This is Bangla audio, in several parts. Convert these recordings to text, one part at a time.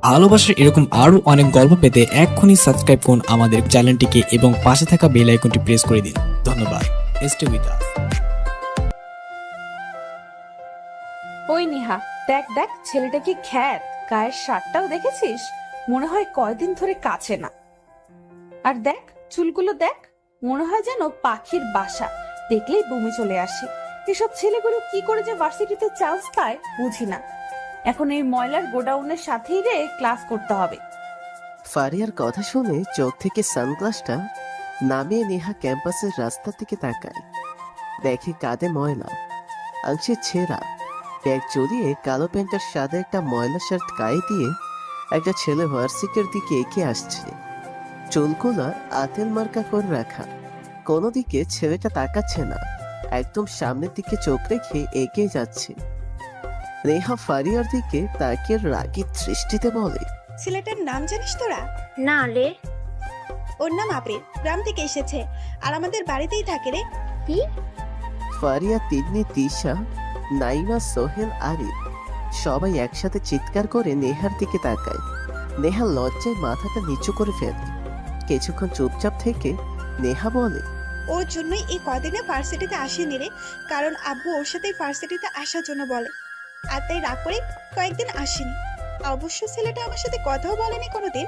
ভালোবাসার এরকম আরো অনেক গল্প পেতে এক্ষুনি সাবস্ক্রাইব করুন আমাদের চ্যানেলটিকে এবং পাশে থাকা বেল আইকনটি প্রেস করে দিন। ধন্যবাদ। Stay with us. ওই নেহা, দেখ দেখ ছেলেটা কি খ্যাত, গায়ের শার্টটাও দেখেছিস? মনে হয় কয়দিন ধরে কাছে না। আর দেখ চুলগুলো দেখ, মনে হয় যেন পাখির বাসা, দেখলেই বমি চলে আসে। এসব ছেলেগুলো কি করে যে ভার্সিটিতে চান্স পায় বুঝি না। এখন এই ময়লার গোডাউনের সাথেই রে ক্লাস করতে হবে। ফারিয়ার কথা শুনে চোখ থেকে সানগ্লাসটা নামিয়ে নেহা ক্যাম্পাসের রাস্তার দিকে তাকায়। দেখে কাঁধে ময়লা, আংশে ছেঁড়া ব্যাগ জড়িয়ে কালো প্যান্টের সাদা একটা ময়লা শার্ট গায়ে দিয়ে একটা ছেলে ভার্সিটির দিকে এগিয়ে আসছে। চুলগুলো আতেল মার্কা করে রাখা, কোনো দিকে ছেলেটা তাকাচ্ছে না, একদম সামনের দিকে চোখ রেখে এগিয়ে যাচ্ছে। নেহা ফারিয়ার দিকে তাকিয়ে রাগী দৃষ্টিতে বলে, ছেলেটার নাম জানিস তোরা? না রে। ওর নাম আবির, গ্রাম থেকে এসেছে আর আমাদের বাড়িতেই থাকে রে। কি? ফারিয়া, তিন্নি, তিশা, নাইমা, সোহেল, আরিফ সবাই একসাথে চিৎকার করে নেহার দিকে তাকায়। নেহা লজ্জায় মাথাটা নিচু করে ফেলে। কিছুক্ষণ চুপচাপ থেকে নেহা বলে, ওর জন্যই এই কদিনে ভার্সিটিতে আসেনি রে, কারণ আব্বু ওর সাথে ভার্সিটিতে আসার জন্য বলে, আর তাই রাগ করে কয়েকদিন আসেনি। অবশ্য ছেলেটা আমার সাথে কথাও বলেনি কোনোদিন।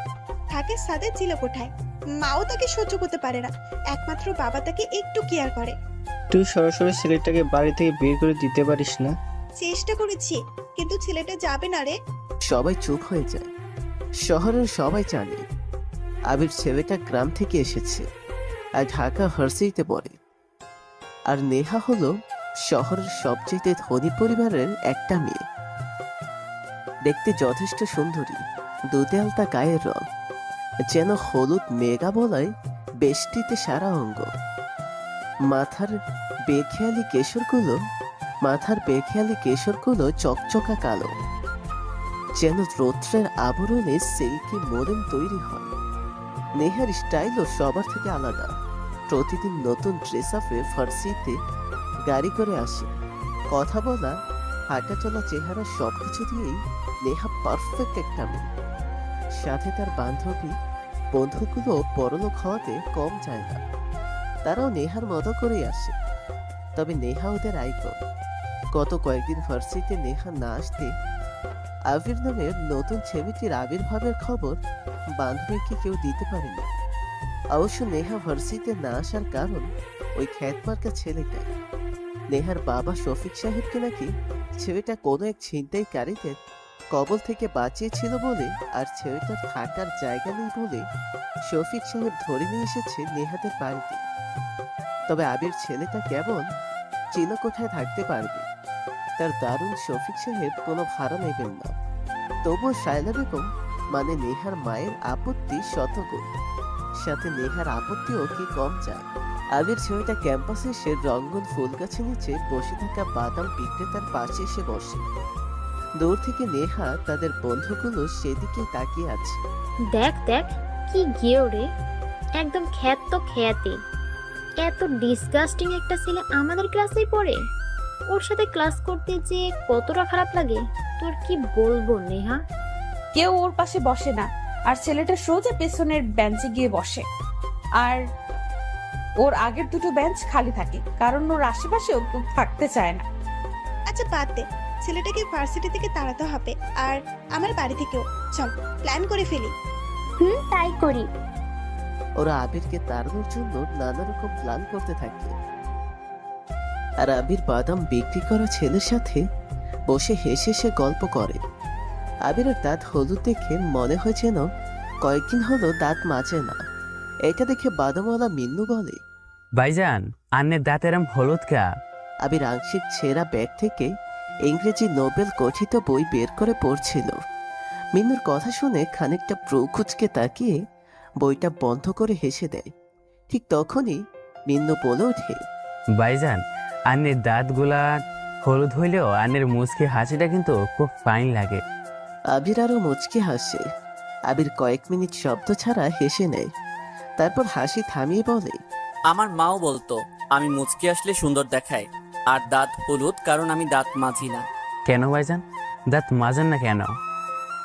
থাকে সাদের চিলেকোঠায়, মাও তাকে সহ্য করতে পারে না, একমাত্র বাবা তাকে একটু কেয়ার করে। তুই সরাসরি ছেলেটাকে বাড়ি থেকে বের করে দিতে পারিস না? চেষ্টা করেছি, কিন্তু ছেলেটা যাবে না রে। সবাই চুপ হয়ে যায়। শহরের সবাই জানে আবির ছেলেটা গ্রাম থেকে এসেছে আর ঢাকা ভার্সিটিতে পড়ে। আর নেহা হলো শহরের সবচেয়ে ধনী পরিবারের একটা মেয়ে। দেখতে যথেষ্ট সুন্দরী, দুধে আলতা গায়ের রং, যেন হলুদ মেঘা বলায় বেষ্টিতে সারা অঙ্গ। মাথার বেখেয়ালি কেশরগুলো চকচকা কালো, যেন রৌদ্রের আবরণে সিল্কি মোড়েন তৈরি হয়। নেহার স্টাইলও সবার থেকে আলাদা। প্রতিদিন নতুন ড্রেস আপে ভার্সিটিতে গাড়ি করে আসে। কথা বলা, হাঁটা চলা, চেহারা সবকিছু দিয়েই নেহা পারফেক্ট একটা মেয়ে। সাথে তার বন্ধুগুলো পরলোক হওয়াতে কম যায় না। তারাও নেহার মতো করেই আসে, তবে নেহা ওদের আইকন। গত কয়েকদিন ভার্সিটিতে নেহা না আসতে আবির নামের নতুন ছেলেটির আবির্ভাবের খবর বান্ধবীকে কেউ দিতে পারেনি। অবশ্য নেহা ভার্সিটিতে না আসার কারণ ওই খ্যাতমার্কা ছেলেটাই। নেহার বাবা শফিক সাহেবকে নাকি ছেলেটা কোনো এক ছিনতাইকারীদের কবল থেকে বাঁচিয়েছিল বলে, আর ছেলেটার থাকার জায়গা নেই বলে শফিক সাহেব ধরে নিয়ে এসেছে নেহাদের বাড়িতে। তবে আবির ছেলেটা কেমন চিলেকোঠায় থাকতে পারবে, তার দারুণ শফিক সাহেব কোনো ভাড়া নেবেন না। তবুও শায়লা বেগম মানে নেহার মায়ের আপত্তি শতগুণ, সাথে নেহার আপত্তিও কি কম যায়। আবির ছেলেটা ক্যাম্পাসে এসে রঙ্গন ফুল গাছের নিচে বসে থাকা বাদাম বিক্রেতার পাশে এসে বসে। দূর থেকে নেহা তাদের বন্ধুগুলো সেদিকে তাকিয়ে আছে। দেখ দেখ কি গেও রে, একদম খ্যাত তো খ্যাতি। এত ডিসগাস্টিং একটা ছেলে আমাদের ক্লাসেই পড়ে। ওর সাথে ক্লাস করতে যে কতটা খারাপ লাগে তোর কি বলবো নেহা। কেউ ওর পাশে বসে না, আর ছেলেটা সোজা পেছনের বেঞ্চে গিয়ে বসে। আর ওর আগের দুটো বেঞ্চ খালি থাকে, কারণ ওর আশেপাশেও কেউ থাকতে চায় না। আচ্ছা বাদ দে, ছেলেটাকে ভার্সিটি থেকে তাড়াতে হবে, আর আমার বাড়ি থেকেও। চল প্ল্যান করে ফেলি। তাই করি। ওরা আবিরকে তাড়ানোর জন্য নানা রকম প্ল্যান করতে থাকে। আর আবির বাদাম বিক্রি করা ছেলের সাথে বসে হেসে হেসে গল্প করে। আবিরের দাঁত হলুদ দেখে মনে হয় যেন কয়েকদিন হলো দাঁত মাজে না। এটা দেখে বাদামওয়ালা মিন্নু বলে, ভাইজান, আন্নের দাঁত এরম হলুদ কা? আবির আংশিক ছেঁড়া ব্যাগ থেকে ইংরেজি নোবেল কথিত বই বের করে পড়ছিল। মিন্নুর কথা শুনে খানিকটা প্রু কুচকে তাকিয়ে বইটা বন্ধ করে হেসে দেয়। ঠিক তখনই মিন্নু বলে ওঠে, ভাইজান, আন্নের দাঁতগুলা হলুদ হইলেও আন্নের মুচকি হাসিটা কিন্তু খুব ফাইন লাগে। আবির আরো মুচকি হাসে। আবির কয়েক মিনিট শব্দ ছাড়া হেসে নেয়, তারপর হাসি থামিয়ে বলে, আমার মাও বলতো আমি মুচকি আসলে সুন্দর দেখায়, আর দাঁত হলুদ কারণ আমি দাঁত মাজি না। কেন ভাইজান, দাঁত মাজেন না কেন?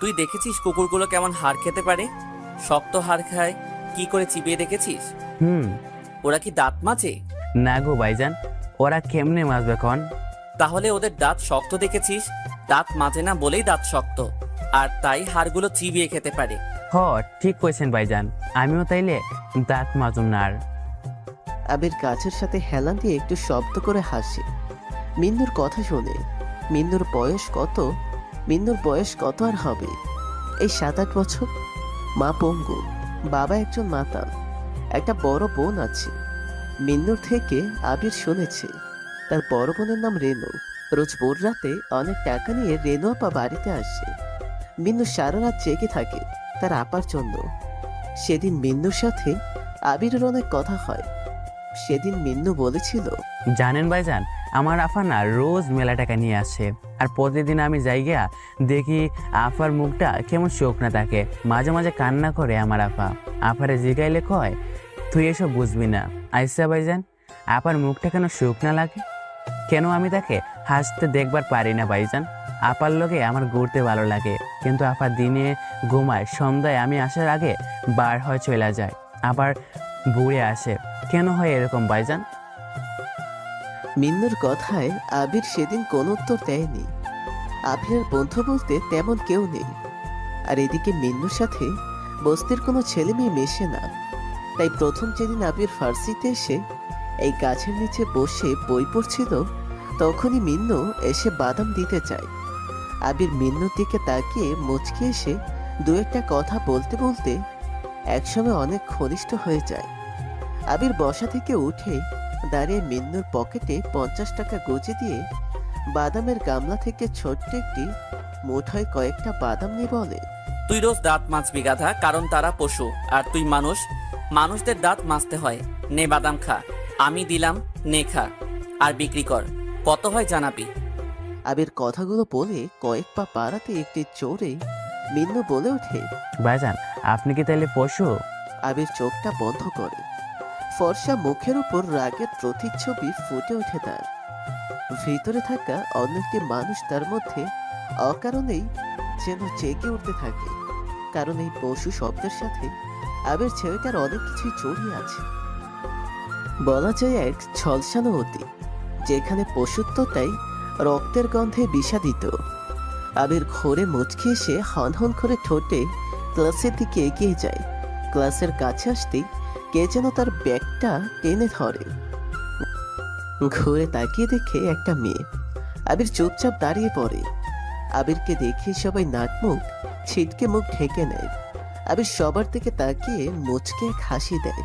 তুই দেখেছিস কুকুরগুলো কেমন হাড় খেতে পারে? শক্ত হাড় খায়, কি করে চিবিয়ে দেখেছিস? হুম। ওরা কি দাঁত মাজে? না গো ভাইজান, ওরা কেমনে মাজবে কন? তাহলে ওদের দাঁত শক্ত দেখেছিস? দাঁত মাজে না বলেই দাঁত শক্ত, আর তাই হাড়গুলো চিবিয়ে খেতে পারে। হ, ঠিক কইছেন ভাইজান, আমিও তাইলে দাঁত মাজুম না আর। আবির গাছের সাথে হেলান দিয়ে একটু শব্দ করে হাসে। মিন্নুর কথা শুনে। মিন্নুর বয়স কত আর হবে? এই 7-8 বছর। মা পঙ্গু, বাবা একজন মাতাল, একটা বড় বোন আছে। মিন্নুর থেকে আবির শুনেছে তার বড় বোনের নাম রেনু। রোজ ভোর রাতে অনেক টাকা নিয়ে রেনু আপা বাড়িতে আসে। মিন্নু সারা রাত জেগে থাকে তার আপার জন্য। সেদিন মিন্নুর সাথে আবিরের অনেক কথা হয়। সেদিন মিন্নু বলেছিল, জানেন ভাইজান, আমার আফা না রোজ মেলা টাকা নিয়ে আসে, আর প্রতিদিন আমি যাইগা দেখি আফার মুখটা কেমন শুকনা থাকে। মাঝে মাঝে কান্না করে আমার আফা। আফারে জিগাইলে কয়, তুই এসব বুঝবি না। আইসা ভাইজান, আপার মুখটা কেন শুকনা লাগে? কেন আমি তাকে হাসতে দেখবার পারি না ভাইজান? আপার লগে আমার ঘুরতে ভালো লাগে, কিন্তু আপা দিনে ঘুমায়, সন্ধ্যায় আমি আসার আগে বার হয়ে চলে যায়, আবার ঘুরে আসে। কেন হয় এরকম ভাইজান? মিন্নুর কথায় আবির সেদিন কোনো উত্তর দেয়নি। আবিরের বন্ধু বলতে তেমন কেউ নেই, আর এদিকে মিন্নুর সাথে বস্তির কোনো ছেলে মেয়ে মেশে না। তাই প্রথম যেদিন আবির ফার্সিতে এসে এই গাছের নিচে বসে বই পড়ছিল, তখনই মিন্নু এসে বাদাম দিতে চায়। আবির মিন্নুর দিকে তাকিয়ে মুচকে এসে দু একটা কথা বলতে বলতে একসময় অনেক ঘনিষ্ঠ হয়ে যায়। আবির বসা থেকে উঠে দাঁড়িয়ে মিন্নুর পকেটে 50 টাকা গুঁজে দিয়ে বাদামের গামলা থেকে ছোট্ট একটি মুঠোয় কয়েকটা বাদাম নিয়ে বলে, তুই রোজ দাঁত মাজবি গাধা, কারণ তারা পশু আর তুই মানুষ। মানুষদের দাঁত মাজতে হয়। নে বাদাম খা, আমি দিলাম, নে খা আর বিক্রি কর। কত হয় জানাবি? আবির কথাগুলো বলে কয়েক পা পাড়াতে একটি জোরে মিন্নু বলে ওঠে, ভাইজান, আপনি কি তাইলে পশু? আবির চোখটা বন্ধ করে। ফর্সা মুখের উপর রাগের প্রতিচ্ছবি ফুটে ওঠে তার। ভিতরে থাকা অন্য একটি মানুষ তার মধ্যে অকারণেই যেন জেগে উঠতে থাকে, কারণ এই পশু শব্দের সাথে আবির ছেলেটার অনেক কিছু জড়িয়ে আছে। বলা যায় এক ছলসানো অতীত, যেখানে পশুত্বটাই রক্তের গন্ধে বিষাদিত। আবির ঘোরে মুচকি এসে হনহন করে ঠোঁটে ক্লাসের দিকে এগিয়ে যায়। ক্লাসের কাছে আসতেই কে যেন তার ব্যাগটা টেনে ধরে। ঘুরে তাকিয়ে দেখে একটা মেয়ে। আবির চুপচাপ দাঁড়িয়ে পড়ে। আবিরকে দেখে সবাই নাক মুখ ছিটকে মুখ ঢেকে নেয়। আবির সবার দিকে তাকিয়ে মুচকে এক হাসি দেয়।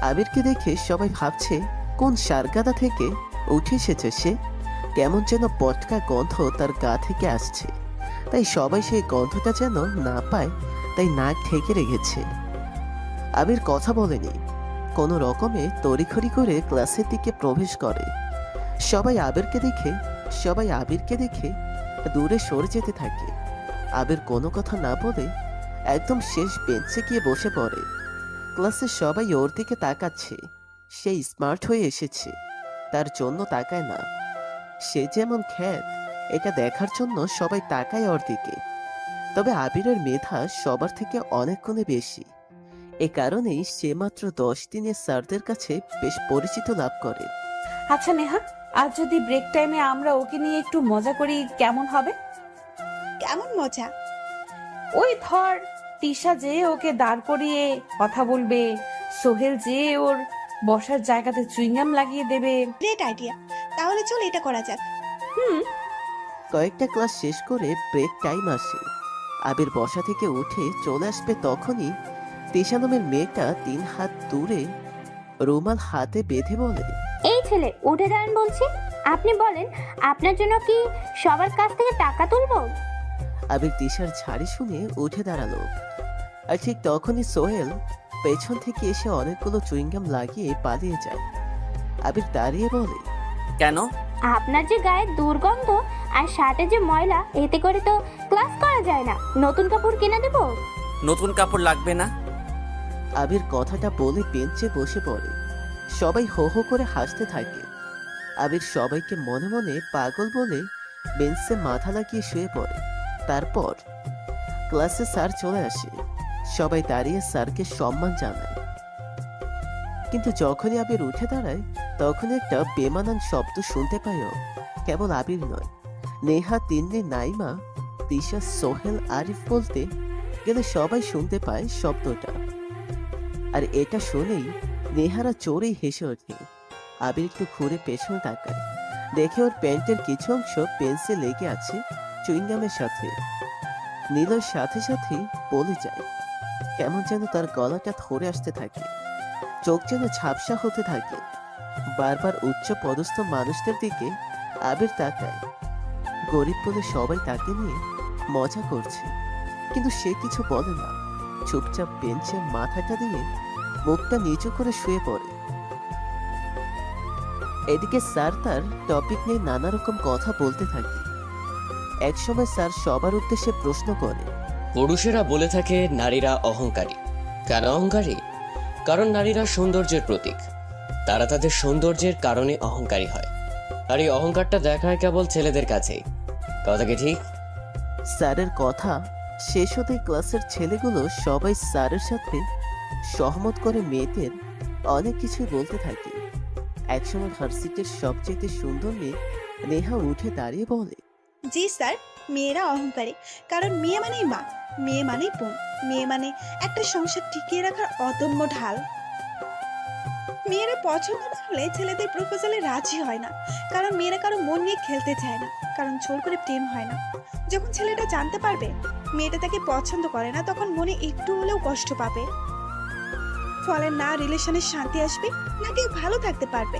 আবিরকে দেখে সবাই ভাবছে কোন সারগাদা থেকে উঠে এসেছে সে। কেমন যেন পটকা গন্ধ তার গা থেকে আসছে, তাই সবাই সেই গন্ধটা যেন না পায়, তাই নাক ঢেকে রেখেছে। আবির কথা বলেনি, কোনো রকমে তড়িঘড়ি করে ক্লাসের দিকে প্রবেশ করে। সবাই আবিরকে দেখে দূরে সরে যেতে থাকে। আবির কোনো কথা না বলে একদম শেষ বেঞ্চে গিয়ে বসে পড়ে। ক্লাসের সবাই ওর দিকে তাকাচ্ছে। সে স্মার্ট হয়ে এসেছে, তার জন্য তাকায় না। সে যেমন খ্যাত, এটা দেখার জন্য সবাই তাকায় ওর দিকে। তবে আবিরের মেধা সবার থেকে অনেক গুণে বেশি। এ কারণেই সে মাত্র 10 দিনের স্যারদের কাছে বেশ পরিচিত লাভ করে। আচ্ছা নেহা, আজ যদি ব্রেক টাইমে আমরা ওকে নিয়ে একটু মজা করি কেমন হবে? কেমন মজা? ওই ধর, তিশা যে ওকে দাঁড় করিয়ে কথা বলবে, সোহেল যে ওর বসার জায়গাতে চুইংগাম লাগিয়ে দেবে। গ্রেট আইডিয়া, তাহলে চল এটা করা যাক। কয়েকটা ক্লাস শেষ করে ব্রেক টাইম আসে। আবির বসা থেকে উঠে চলে আসবে, তখনই তিশা নামের মেয়েটা 3 হাত দূরে রুমাল হাতে বেঁধে বলে, এই ছেলে উঠে দাঁড়ান বলছি। আপনি বলেন, আপনার জন্য কি সবার কাছ থেকে টাকা তুলবো? আবির তিশার ঝাড়ি শুনে উঠে দাঁড়ালো। আর ঠিক তখনই সোহেল পেছন থেকে এসে অনেকগুলো চুইংগাম লাগিয়ে পালিয়ে যায়। আবির দাঁড়িয়ে বলে, কেন? আপনার যে গায়ে দুর্গন্ধ আর শার্টে যে ময়লা, এতে করে তো ক্লাস করা যায় না। নতুন কাপড় কিনে দেবো? নতুন কাপড় লাগবে না। আবির কথাটা বলে বেঞ্চে বসে পড়ে। সবাই হো হো করে হাসতে থাকে। আবির সবাইকে মনে মনে পাগল বলে বেঞ্চে মাথা লাগিয়ে শুয়ে পড়ে। তারপর ক্লাসে স্যার চলে আসে, সবাই দাঁড়িয়ে স্যারকে সম্মান জানায়। কিন্তু যখনই আবির উঠে দাঁড়ায় তখন একটা বেমানান শব্দ শুনতে পায়ও। কেবল আবির নয়, নেহা, তিন্নি, নাইমা, তিশা, সোহেল, আরিফ বলতে গেলে সবাই শুনতে পায় শব্দটা। আর এটা শুনেই নেহারা চোরেই হেসে ওঠে। আবির একটু ঘুরে পেছনে তাকায়, দেখে ওর প্যান্টের কিছু অংশ পেন্সে লেগে আছে চুইংগামের সাথে। নীলর সাথে সাথেই বলে যায়, কেমন যেন তার গলাটা ধরে আসতে থাকে, চোখ যেন ঝাপসা হতে থাকে। বারবার উচ্চ পদস্থ মানুষদের দিকে আবির তাকায়। গরিব বলে সবাই তাকে নিয়ে মজা করছে, কিন্তু সে কিছু বলে না। চুপচাপ বেঞ্চে মাথাটা দিয়ে মুখটা নিচু করে শুয়ে পড়ে। এদিকে স্যার তার টপিক নিয়ে নানা রকম কথা বলতে থাকে। একসময় স্যার সবার উদ্দেশ্যে প্রশ্ন করে, পুরুষেরা বলে থাকে নারীরা অহংকারী। কেন অহংকারী? কারণ নারীরা সৌন্দর্যের প্রতীক। তারা তাদের সৌন্দর্যের কারণে অহংকারী হয়, আর এই অহংকারটা দেখায় কেবল ছেলেদের কাছেই। কথা কি ঠিক? স্যারের কথা শেষ হতেই ক্লাসের ছেলেগুলো সবাই স্যারের সাথে সহমত করে মেয়েদের অনেক কিছুই বলতে থাকে। একসময় ভার্সিটির সবচেয়ে সুন্দর মেয়ে নেহা উঠে দাঁড়িয়ে বলে, জি স্যার, মেয়েরা অহংকারী, কারণ মেয়ে মানেই মা, মেয়ে মানেই বোন, মেয়ে মানে একটা সংসার টিকিয়ে রাখার অদম্য ঢাল। মেয়েরা পছন্দ না হলে ছেলেদের প্রপোজালে রাজি হয় না, কারণ মেয়েরা কারো মন নিয়ে খেলতে চায় না, কারণ জোর করে প্রেম হয় না। যখন ছেলেটা জানতে পারবে মেয়েটা তাকে পছন্দ করে না, তখন মনে একটু হলেও কষ্ট পাবে। ফলে না রিলেশনের শান্তি আসবে, না কেউ ভালো থাকতে পারবে।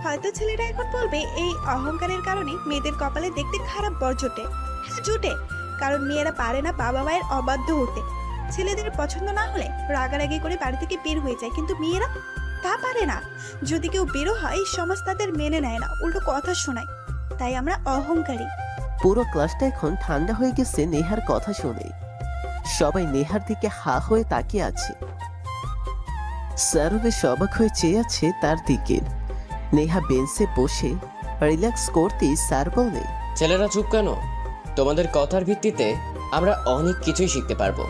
হয়তো ছেলেরা এখন বলবে এই অহংকারের কারণে মেয়েদের কপালে দেখতে খারাপ বর জোটে। হ্যাঁ জোটে, কারণ মেয়েরা পারে না বাবা মায়ের অবাধ্য হতে। ছেলেদের পছন্দ না হলে রাগারাগি করে বাড়ি থেকে বের হয়ে যায়, কিন্তু মেয়েরা তা পারে না। যদি কেউ বেরো হয় সমাজ তাদের মেনে নেয় না, উল্টো কথা শোনায়। তাই আমরা অহংকারী। পুরো ক্লাসটা এখন ঠান্ডা হয়ে গেছে নেহার কথা শুনে। সবাই নেহার দিকে হা হয়ে তাকিয়ে আছে। স্যারও বেশ অবাক হয়ে চেয়ে আছে তার দিকে। নেহা বেঞ্চে বসে রিল্যাক্স করতেই স্যার বলে, ছেলেরা চুপ কেন? তোমাদের কথার ভিত্তিতে আমরা অনেক কিছুই শিখতে পারবো।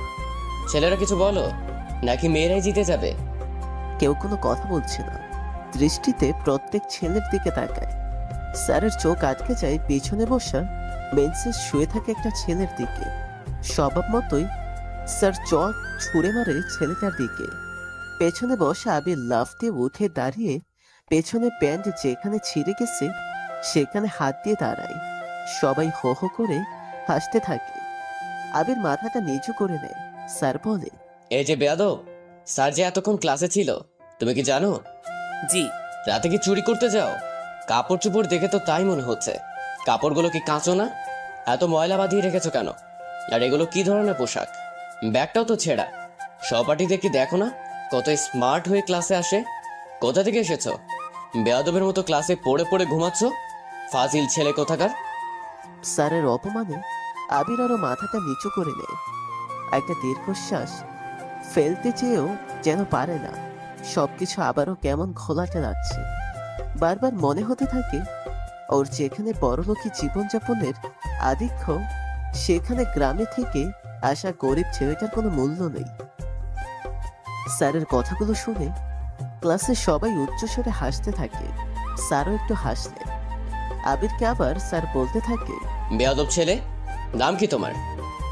ছেলেরা কিছু বলো, নাকি মেয়েরাই জিতে যাবে? কেউ কোনো কথা বলছে না। দৃষ্টিতে প্রত্যেক ছেলের দিকে তাকায়। স্যারের চোখ আটকে যায় পেছনে বসা বেঞ্চে শুয়ে থাকে একটা ছেলের দিকে। স্বভাব মতোই স্যার চোখ ছুঁড়ে মারে ছেলেটার দিকে। পেছনে বসা আবির লাফ দিয়ে উঠে দাঁড়িয়ে পেছনে প্যান্ট যেখানে ছিঁড়ে গেছে সেখানে হাত দিয়ে দাঁড়ায়। সবাই হো হো করে হাসতে থাকে। আবির মাথাটা নিচু করে নেয়। স্যার বলে, এই যে বেয়াদব, স্যার যে এতক্ষণ ক্লাসে ছিল, তুমি কি জানো? জি। রাতে কি চুরি করতে যাও? কাপড় চোপড় দেখে তো তাই মনে হচ্ছে। কাপড়গুলো কি কাঁচো না? এত ময়লা বাঁধিয়ে রেখেছো কেন? আর এগুলো কি ধরনের পোশাক? ব্যাগটাও তো ছেঁড়া। সহপাঠীদের কি দেখো না কত স্মার্ট হয়ে ক্লাসে আসে? কোথা থেকে এসেছো? বেয়াদবের মতো ক্লাসে পড়ে পড়ে ঘুমাচ্ছ? ফাজিল ছেলে কোথাকার। স্যারের অপমানে আবির আরো মাথাটা নিচু করে নেয়। একটা দীর্ঘশ্বাস ফেলতে চেয়েও যেন পারে না। সবকিছু আবারও কেমন ঘোলাটে লাগছে। বারবার মনে হতে থাকে ওর যেখানে বড়লোকী জীবনযাপনের আধিক্য, সেখানে গ্রামে থেকে আসা গরিব ছেলেটার কোনো মূল্য নেই। স্যারের কথাগুলো শুনে ক্লাসে সবাই উচ্চস্বরে হাসতে থাকে। স্যারও একটু হাসলেন। আবিরকে আবার স্যার বলতে থাকে, বেয়াদব ছেলে, নাম কি তোমার?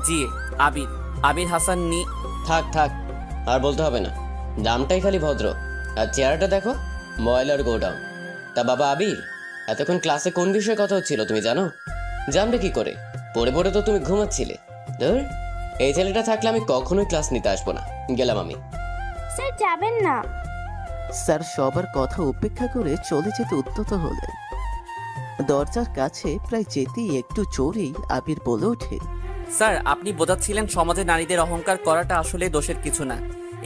জি, আবির। আবির হাসান নি। থাক থাক, আর বলতে হবে না। নামটাই খালি ভদ্র, আর চেহারাটা দেখো, ময়লার গোডাউন। তা বাবা আবির, এতক্ষণ ক্লাসে কোন বিষয়ে কথা হচ্ছিল তুমি জানো? জানবে কি করে? পড়ে পড়ে তো তুমি ঘুমাচ্ছিলে। ধর, এই ছেলেটা থাকলে আমি কখনোই ক্লাস নিতে আসবো না। গেলাম আমি। স্যার যাবেন না। স্যার সবার কথা উপেক্ষা করে চলে যেতে উদ্যত হলেন। দরজার কাছে প্রায় যেতেই একটু জোরেই আবির বলে ওঠে, স্যার, আপনি বোঝাচ্ছিলেন সমাজে নারীদের অহংকার করাটা আসলে দোষের কিছু না।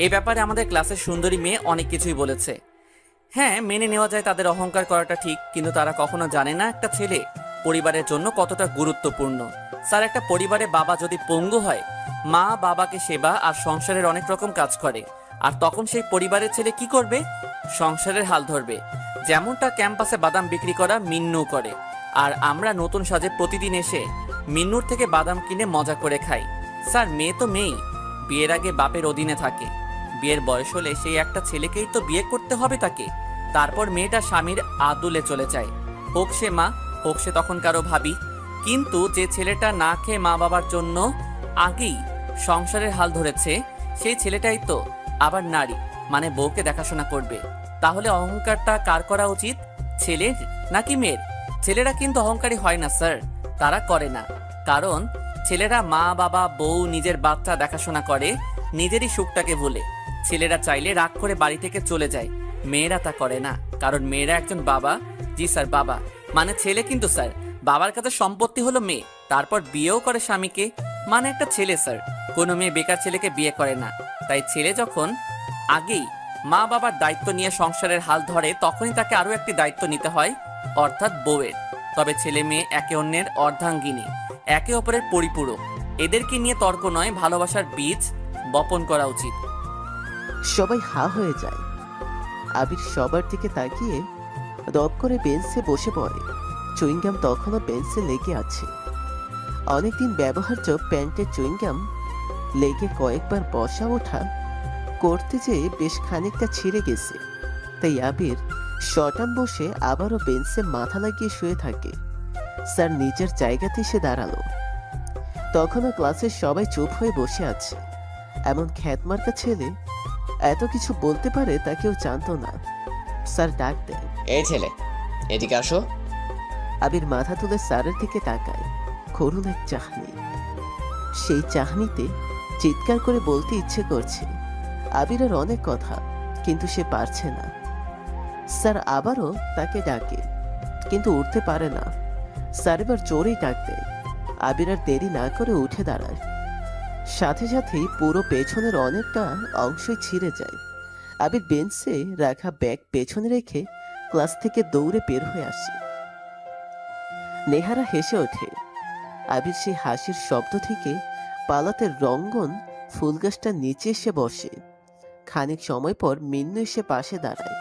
এই ব্যাপারে আমাদের ক্লাসের সুন্দরী মেয়ে অনেক কিছুই বলেছে। হ্যাঁ, মেনে নেওয়া যায় তাদের অহংকার করাটা ঠিক, কিন্তু তারা কখনো জানে না একটা ছেলে পরিবারের জন্য কতটা গুরুত্বপূর্ণ। স্যার, একটা পরিবারে বাবা যদি পঙ্গু হয়, মা বাবাকে সেবা আর সংসারের অনেক রকম কাজ করে, আর তখন সেই পরিবারের ছেলে কি করবে? সংসারের হাল ধরবে। যেমনটা ক্যাম্পাসে বাদাম বিক্রি করা মিন্নু করে, আর আমরা নতুন সাজে প্রতিদিন এসে মিন্নুর থেকে বাদাম কিনে মজা করে খাই। স্যার মেয়ে তো মেয়েই, বিয়ের আগে বাপের অধীনে থাকে। বিয়ের বয়স হলে সেই একটা ছেলেকেই তো বিয়ে করতে হবে তাকে। তারপর মেয়েটা স্বামীর আদুলে চলে যায়, হোক সে মা, হোক সে তখন কারো ভাবি। কিন্তু যে ছেলেটা না খেয়ে মা বাবার জন্য আগেই সংসারের হাল ধরেছে, সেই ছেলেটাই তো আবার নারী, মানে বউকে দেখাশোনা করবে। তাহলে অহংকারটা কার করা উচিত, ছেলের নাকি মেয়ের? ছেলেরা কিন্তু অহংকারী হয় না স্যার, তারা করে না। কারণ ছেলেরা মা বাবা বউ নিজের বাচ্চা দেখাশোনা করে নিজেরই সুখটাকে ভুলে। ছেলেরা চাইলে রাগ করে বাড়ি থেকে চলে যায়, মেয়েরা তা করে না। কারণ মেয়েরা একজন বাবা, জি স্যার বাবা, মানে ছেলে কিন্তু স্যার, বাবার কাছে সম্পত্তি হলো মেয়ে, তারপর বিয়েও করে স্বামীকে, মানে একটা ছেলে স্যার। কোনো মেয়ে বেকার ছেলেকে বিয়ে করে না। তাই ছেলে যখন আগেই মা বাবার দায়িত্ব নিয়ে সংসারের হাল ধরে, তখনই তাকে আরও একটি দায়িত্ব নিতে হয়, অর্থাৎ বউয়ের। তবে ছেলে মেয়ে একে অন্যের অর্ধাঙ্গিনী, একে অপরের পরিপূরক। এদেরকে নিয়ে তর্ক নয়, ভালোবাসার বীজ বপন করা উচিত। সবাই হা হয়ে যায়। আবির সবার দিকে তাকিয়ে দপ করে বেঞ্চে বসে পড়ে। চুইংগাম তখনও বেঞ্চে লেগে আছে। অনেকদিন ব্যবহার্য প্যান্টের চুইংগাম লেগে কয়েকবার বসা ওঠা করতে যেয়ে বেশ খানিকটা ছিঁড়ে গেছে। তাই আবির শটান বসে আবারও বেঞ্চে মাথা লাগিয়ে শুয়ে থাকে। স্যার নিজের জায়গাতে এসে দাঁড়ালো। তখনও ক্লাসের সবাই চুপ হয়ে বসে আছে। এমন খ্যাতমার্কা ছেলে এত কিছু বলতে পারে তা কেউ জানতো না। স্যার ডাক দেন, এই ছেলে, এদিকে আসো। আবির মাথা তুলে স্যারের দিকে তাকায়। করুণ এক চাহনি। সেই চাহনিতে চিৎকার করে বলতে ইচ্ছে করছে আবিরের অনেক কথা, কিন্তু সে পারছে না। স্যার আবারও তাকে ডাকে, কিন্তু উঠতে পারে না। স্যার এবার জোরেই ডাক দেয়। আবির আর দেরি না করে উঠে দাঁড়ায়। সাথে সাথেই পুরো পেছনের অনেকটা অংশই ছিঁড়ে যায়। আবির বেঞ্চে রাখা ব্যাগ পেছনে রেখে ক্লাস থেকে দৌড়ে বের হয়ে আসে। নেহারা হেসে ওঠে। আবির সেই হাসির শব্দ থেকে পালাতে রঙ্গন ফুলগাছটার নিচে এসে বসে। খানিক সময় পর মিন্নু এসে পাশে দাঁড়ায়।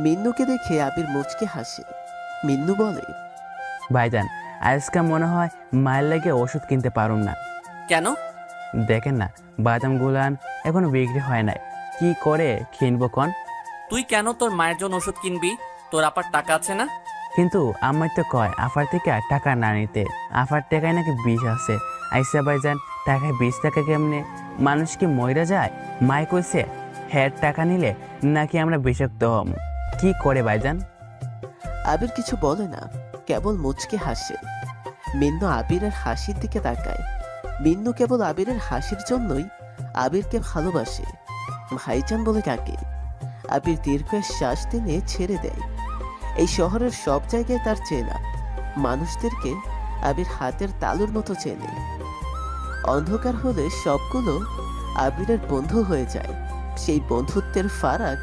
মিন্নুকে দেখে আবির মুচকে হাসে। মিন্নু বলে, ভাইজান, আজকে মনে হয় মায়ের লাগে ওষুধ কিনতে পারুম না। কেন? দেখেন না, বাদাম গুলান এখনো বিক্রি হয় নাই, কি করে কিনবো কন? তুই কেন তোর মায়ের জন্য ওষুধ কিনবি? তোর আপার টাকা আছে না? কিন্তু আমার তো কয় আফার থেকে টাকা না নিতে, আফার টাকায় নাকি বিষ আছে। আইসা ভাইজান, টাকায় 20 টাকা কেমনে? মানুষ কি মইরা যায়? মায় কইছে হের টাকা নিলে নাকি আমরা বিষাক্ত হম। কি করে ভাইজান? আবির কিছু বলে না, কেবল মুচকে হাসে। মিন্নু আবিরের হাসির দিকে তাকায়। মিন্নু কেবল আবিরের হাসির জন্যই আবিরকে ভালোবাসে। ভাইজান বলে ডাকে। আবির দীর্ঘ শ্বাস টেনে ছেড়ে দেয়। এই শহরের সব জায়গায় তার চেনা মানুষদেরকে আবির হাতের তালুর মতো চেনে। অন্ধকার হলে সবগুলো আবিরের বন্ধু হয়ে যায়। সেই বন্ধুত্বের ফারাক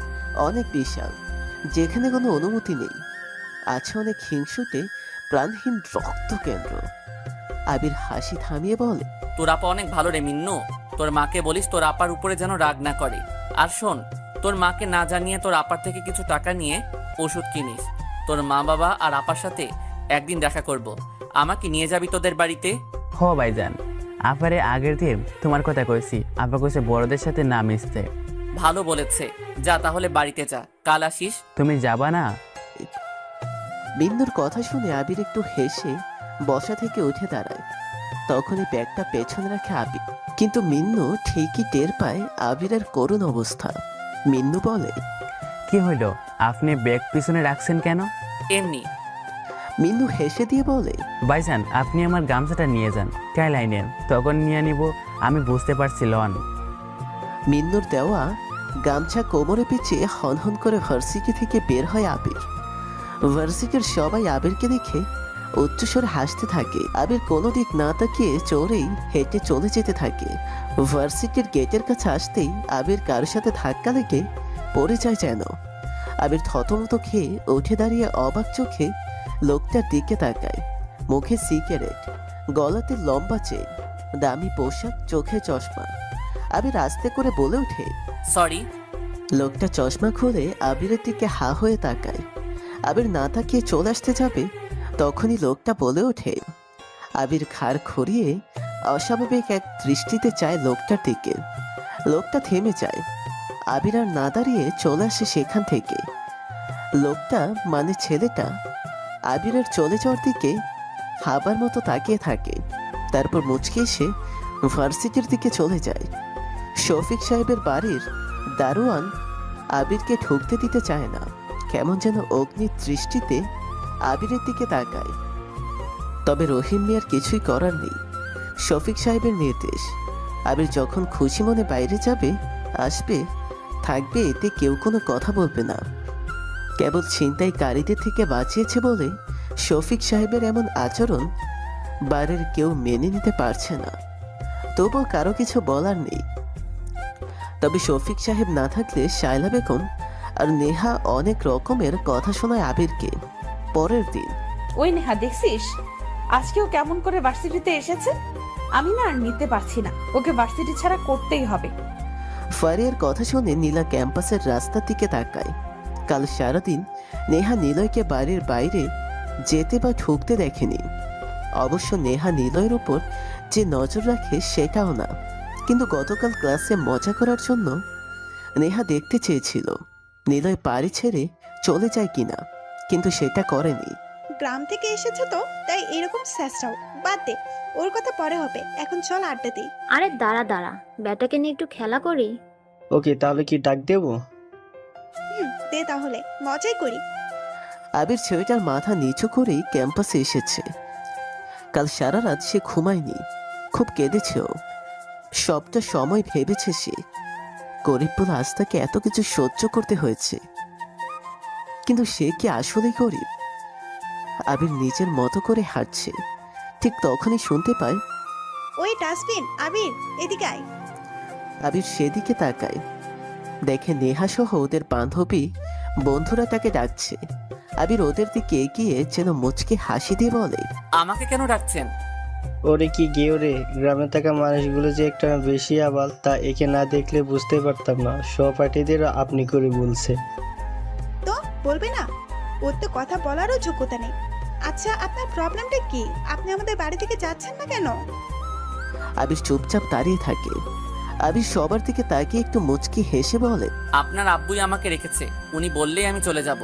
অনেক বিশাল, যেখানে কোনো অনুমতি নেই। আছে অনেক হিংসুটে প্রাণহীন রক্ত কেন্দ্র। আবির হাসি থামিয়ে বলে, তোর আপা অনেক ভালো রে মিন্নু। তোর মাকে বলিস তোর আপার উপরে যেন রাগ না করে। আর শোন, তোর মাকে না জানিয়ে তোর আপার থেকে কিছু টাকা নিয়ে ওষুধ কিনিস। তোর মা বাবা আর আপার সাথে একদিন দেখা করব। আমাকে নিয়ে যাবি তোদের বাড়িতে? হ ভাইজান, আপারে আগের দিন তোমার কথা কইছি, আপা কইছে বড়দের সাথে না মিশতে। ভালো বলেছে, যা তাহলে বাড়িতে যা, কাল আসিস। তুমি যাবা না? মিন্নুর কথা শুনে আবির একটু হেসে বসা থেকে উঠে দাঁড়ায়। তখনই ব্যাগটা পেছনে রাখে আবির, কিন্তু মিন্নু ঠিকই টের পায় আবিরের করুণ অবস্থা। মিন্নু বলে, কি হইল, আপনি ব্যাগ পিছনে রাখছেন কেন? এমনি। মিন্নু হেসে দিয়ে বলে, ভাইজান, আপনি আমার গামছাটা নিয়ে যান, কাই লাইনের তখন নিয়ে নিব। আমি বুঝতে পারছি লন। মিন্নুর দেওয়া গামছা কোমরে পেঁচিয়ে হনহন করে ভার্সিটি থেকে বের হয় আবির। ভার্সিটির সবাই আবিরকে দেখে উচ্চস্বরে হাসতে থাকে। আবির কোনো দিক না তাকিয়ে চোরেই হেঁটে চলে যেতে থাকে। ভার্সিটির গেটের কাছে আসতেই আবির কারোর সাথে ধাক্কা লেগে পড়ে যায় যেন। আবির থতমত খেয়ে উঠে দাঁড়িয়ে অবাক চোখে লোকটার দিকে তাকায়। মুখে সিগারেট, গলাতে লম্বা চেন, দামি পোশাক, চোখে চশমা। আবির আস্তে করে বলে ওঠে, সরি। লোকটা চশমা খুলে আবিরের দিকে হা হয়ে তাকায়। আবির না তাকিয়ে চলে আসতে যাবে, তখনই লোকটা বলে ওঠে। আবির ঘাড় খড়িয়ে অস্বাভাবিক এক দৃষ্টিতে চায় লোকটার দিকে। লোকটা থেমে যায়। আবির আর না দাঁড়িয়ে চলে আসে সেখান থেকে। লোকটা মানে ছেলেটা আবিরের চলে যাওয়ার দিকে হাবার মতো তাকিয়ে থাকে। তারপর মুচকে এসে ভার্সিটির দিকে চলে যায়। শফিক সাহেবের বাড়ির দারোয়ান আবিরকে ঢুকতে দিতে চায় না। কেমন যেন অগ্নির দৃষ্টিতে আবিরের দিকে তাকায়। তবে রহিম মিয়ার কিছুই করার নেই। শফিক সাহেবের নির্দেশ, আবির যখন খুশি মনে বাইরে যাবে, আসবে, থাকবে, এতে কেউ কোনো কথা বলবে না। কেবল ছিনতাইকারীদের থেকে বাঁচিয়েছে বলে শফিক সাহেবের এমন আচরণ বাড়ির কেউ মেনে নিতে পারছে না। তবুও কারো কিছু বলার নেই। তবে শফিক সাহেব না থাকলে শায়লা বেগম আর নেহা অনেক রকমের কথা শোনায় আবিরকে। পরের দিন ওই নেহা, দেখছিস আজকেও কেমন করে ভার্সিটিতে এসেছে? আমি না আর নিতে পারছি না, ওকে ভার্সিটি ছাড়া করতেই হবে। ফারিয়ার কথা শুনে নীলা ক্যাম্পাসের রাস্তার দিকে তাকায়। কাল সারাদিন নেহা নিলয়কে বাড়ির বাইরে যেতে বা ঢুকতে দেখেনি। অবশ্য নেহা নিলয়ের উপর যে নজর রাখে সেটাও না। কিন্তু গতকাল ক্লাসে মজা করার জন্য নেহা দেখতে চেয়েছিল নিলয় বাড়ি ছেড়ে চলে যায় কিনা, কিন্তু সেটা করেনি। গ্রাম থেকে এসেছে তো তাই এরকম স্যাসরাও। বাদ দে, ওর কথা পরে হবে, এখন চল আড্ডা দিই। আরে দাঁড়া দাঁড়া, ব্যাটাকে নিয়ে একটু খেলা করি। ওকে, তাহলে কি ডাক দেবো? দে তাহলে, মজাই করি। আবির ছেলেটার মাথা নিচু করেই ক্যাম্পাসে এসেছে। কাল সারা রাত সে ঘুমায়নি, খুব কেঁদেছেও। সবটা সময় ভেবেছে সে গরিব বলে আজ তাকে এত কিছু সহ্য করতে হয়েছে। কিন্তু সে কি আসলেই গরিব? আবির নিজের মতো করে হাঁটছে। ঠিক তখনই শুনতে পায়, ওই ডাস্টবিন, আবির এদিকে আয়। আবির সেদিকে তাকায়, দেখে নেহা সহ ওদের বান্ধবী বন্ধুরা তাকে ডাকছে। আবির ওদের দিকে এগিয়ে যেন মুচকে হাসি দিয়ে বলে, আমাকে কেন ডাকছেন? ওরে কি গেও রে, গ্রামে থাকা মানুষগুলো যে একটা বেশি আবাল তা একে না দেখলে বুঝতে পারতাম না। সহপাঠীদের আপনি করে বলছে। তো বলবে না, ওর তো কথা বলারও যোগ্যতা নেই। আচ্ছা, আপনার প্রবলেমটা কি? আপনি আমাদের বাড়ি থেকে যাচ্ছেন না কেন? আবির চুপচাপ দাঁড়িয়ে থাকে। আবির সবার দিকে তাকিয়ে একটু মুচকি হেসে বলে, আপনার আব্বুই আমাকে রেখেছে, উনি বললেই আমি চলে যাব।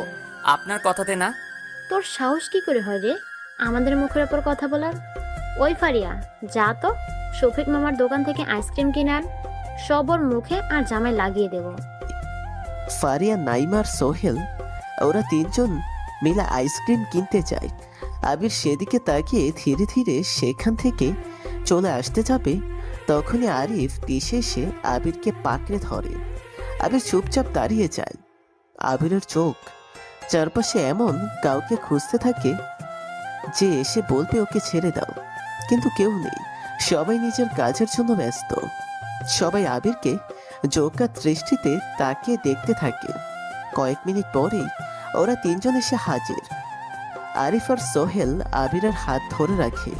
আপনার কথাতে না। তোর সাহস কি করে হয় রে আমাদের মুখের ওপর কথা বলার? ওই ফারিয়া, যা তো শফিক মামার দোকান থেকে আইসক্রিম কিনে আন, সব ওর মুখে আর জামায় লাগিয়ে দেব। ফারিয়া, নাইমা আর সোহেল ওরা তিনজন মিলে আইসক্রিম কিনতে যায়। আবির সেদিকে তাকিয়ে ধীরে ধীরে সেখান থেকে চলে আসতে যাবে, তখনই আরিফ পিছে এসে আবিরকে পাকড়ে ধরে। আবির চুপচাপ দাঁড়িয়ে যায়। আবিরের চোখ চারপাশে এমন কাউকে খুঁজতে থাকে যে এসে বলবে ওকে ছেড়ে দাও, কিন্তু কেউ নেই। সবাই নিজের কাজের জন্য ব্যস্ত। সবাই আবিরকে জোকার দৃষ্টিতে তাকিয়ে দেখতে থাকে। কয়েক মিনিট পরেই ওরা তিনজন এসে হাজির। আরিফ আর সোহেল আবিরের হাত ধরে রাখে।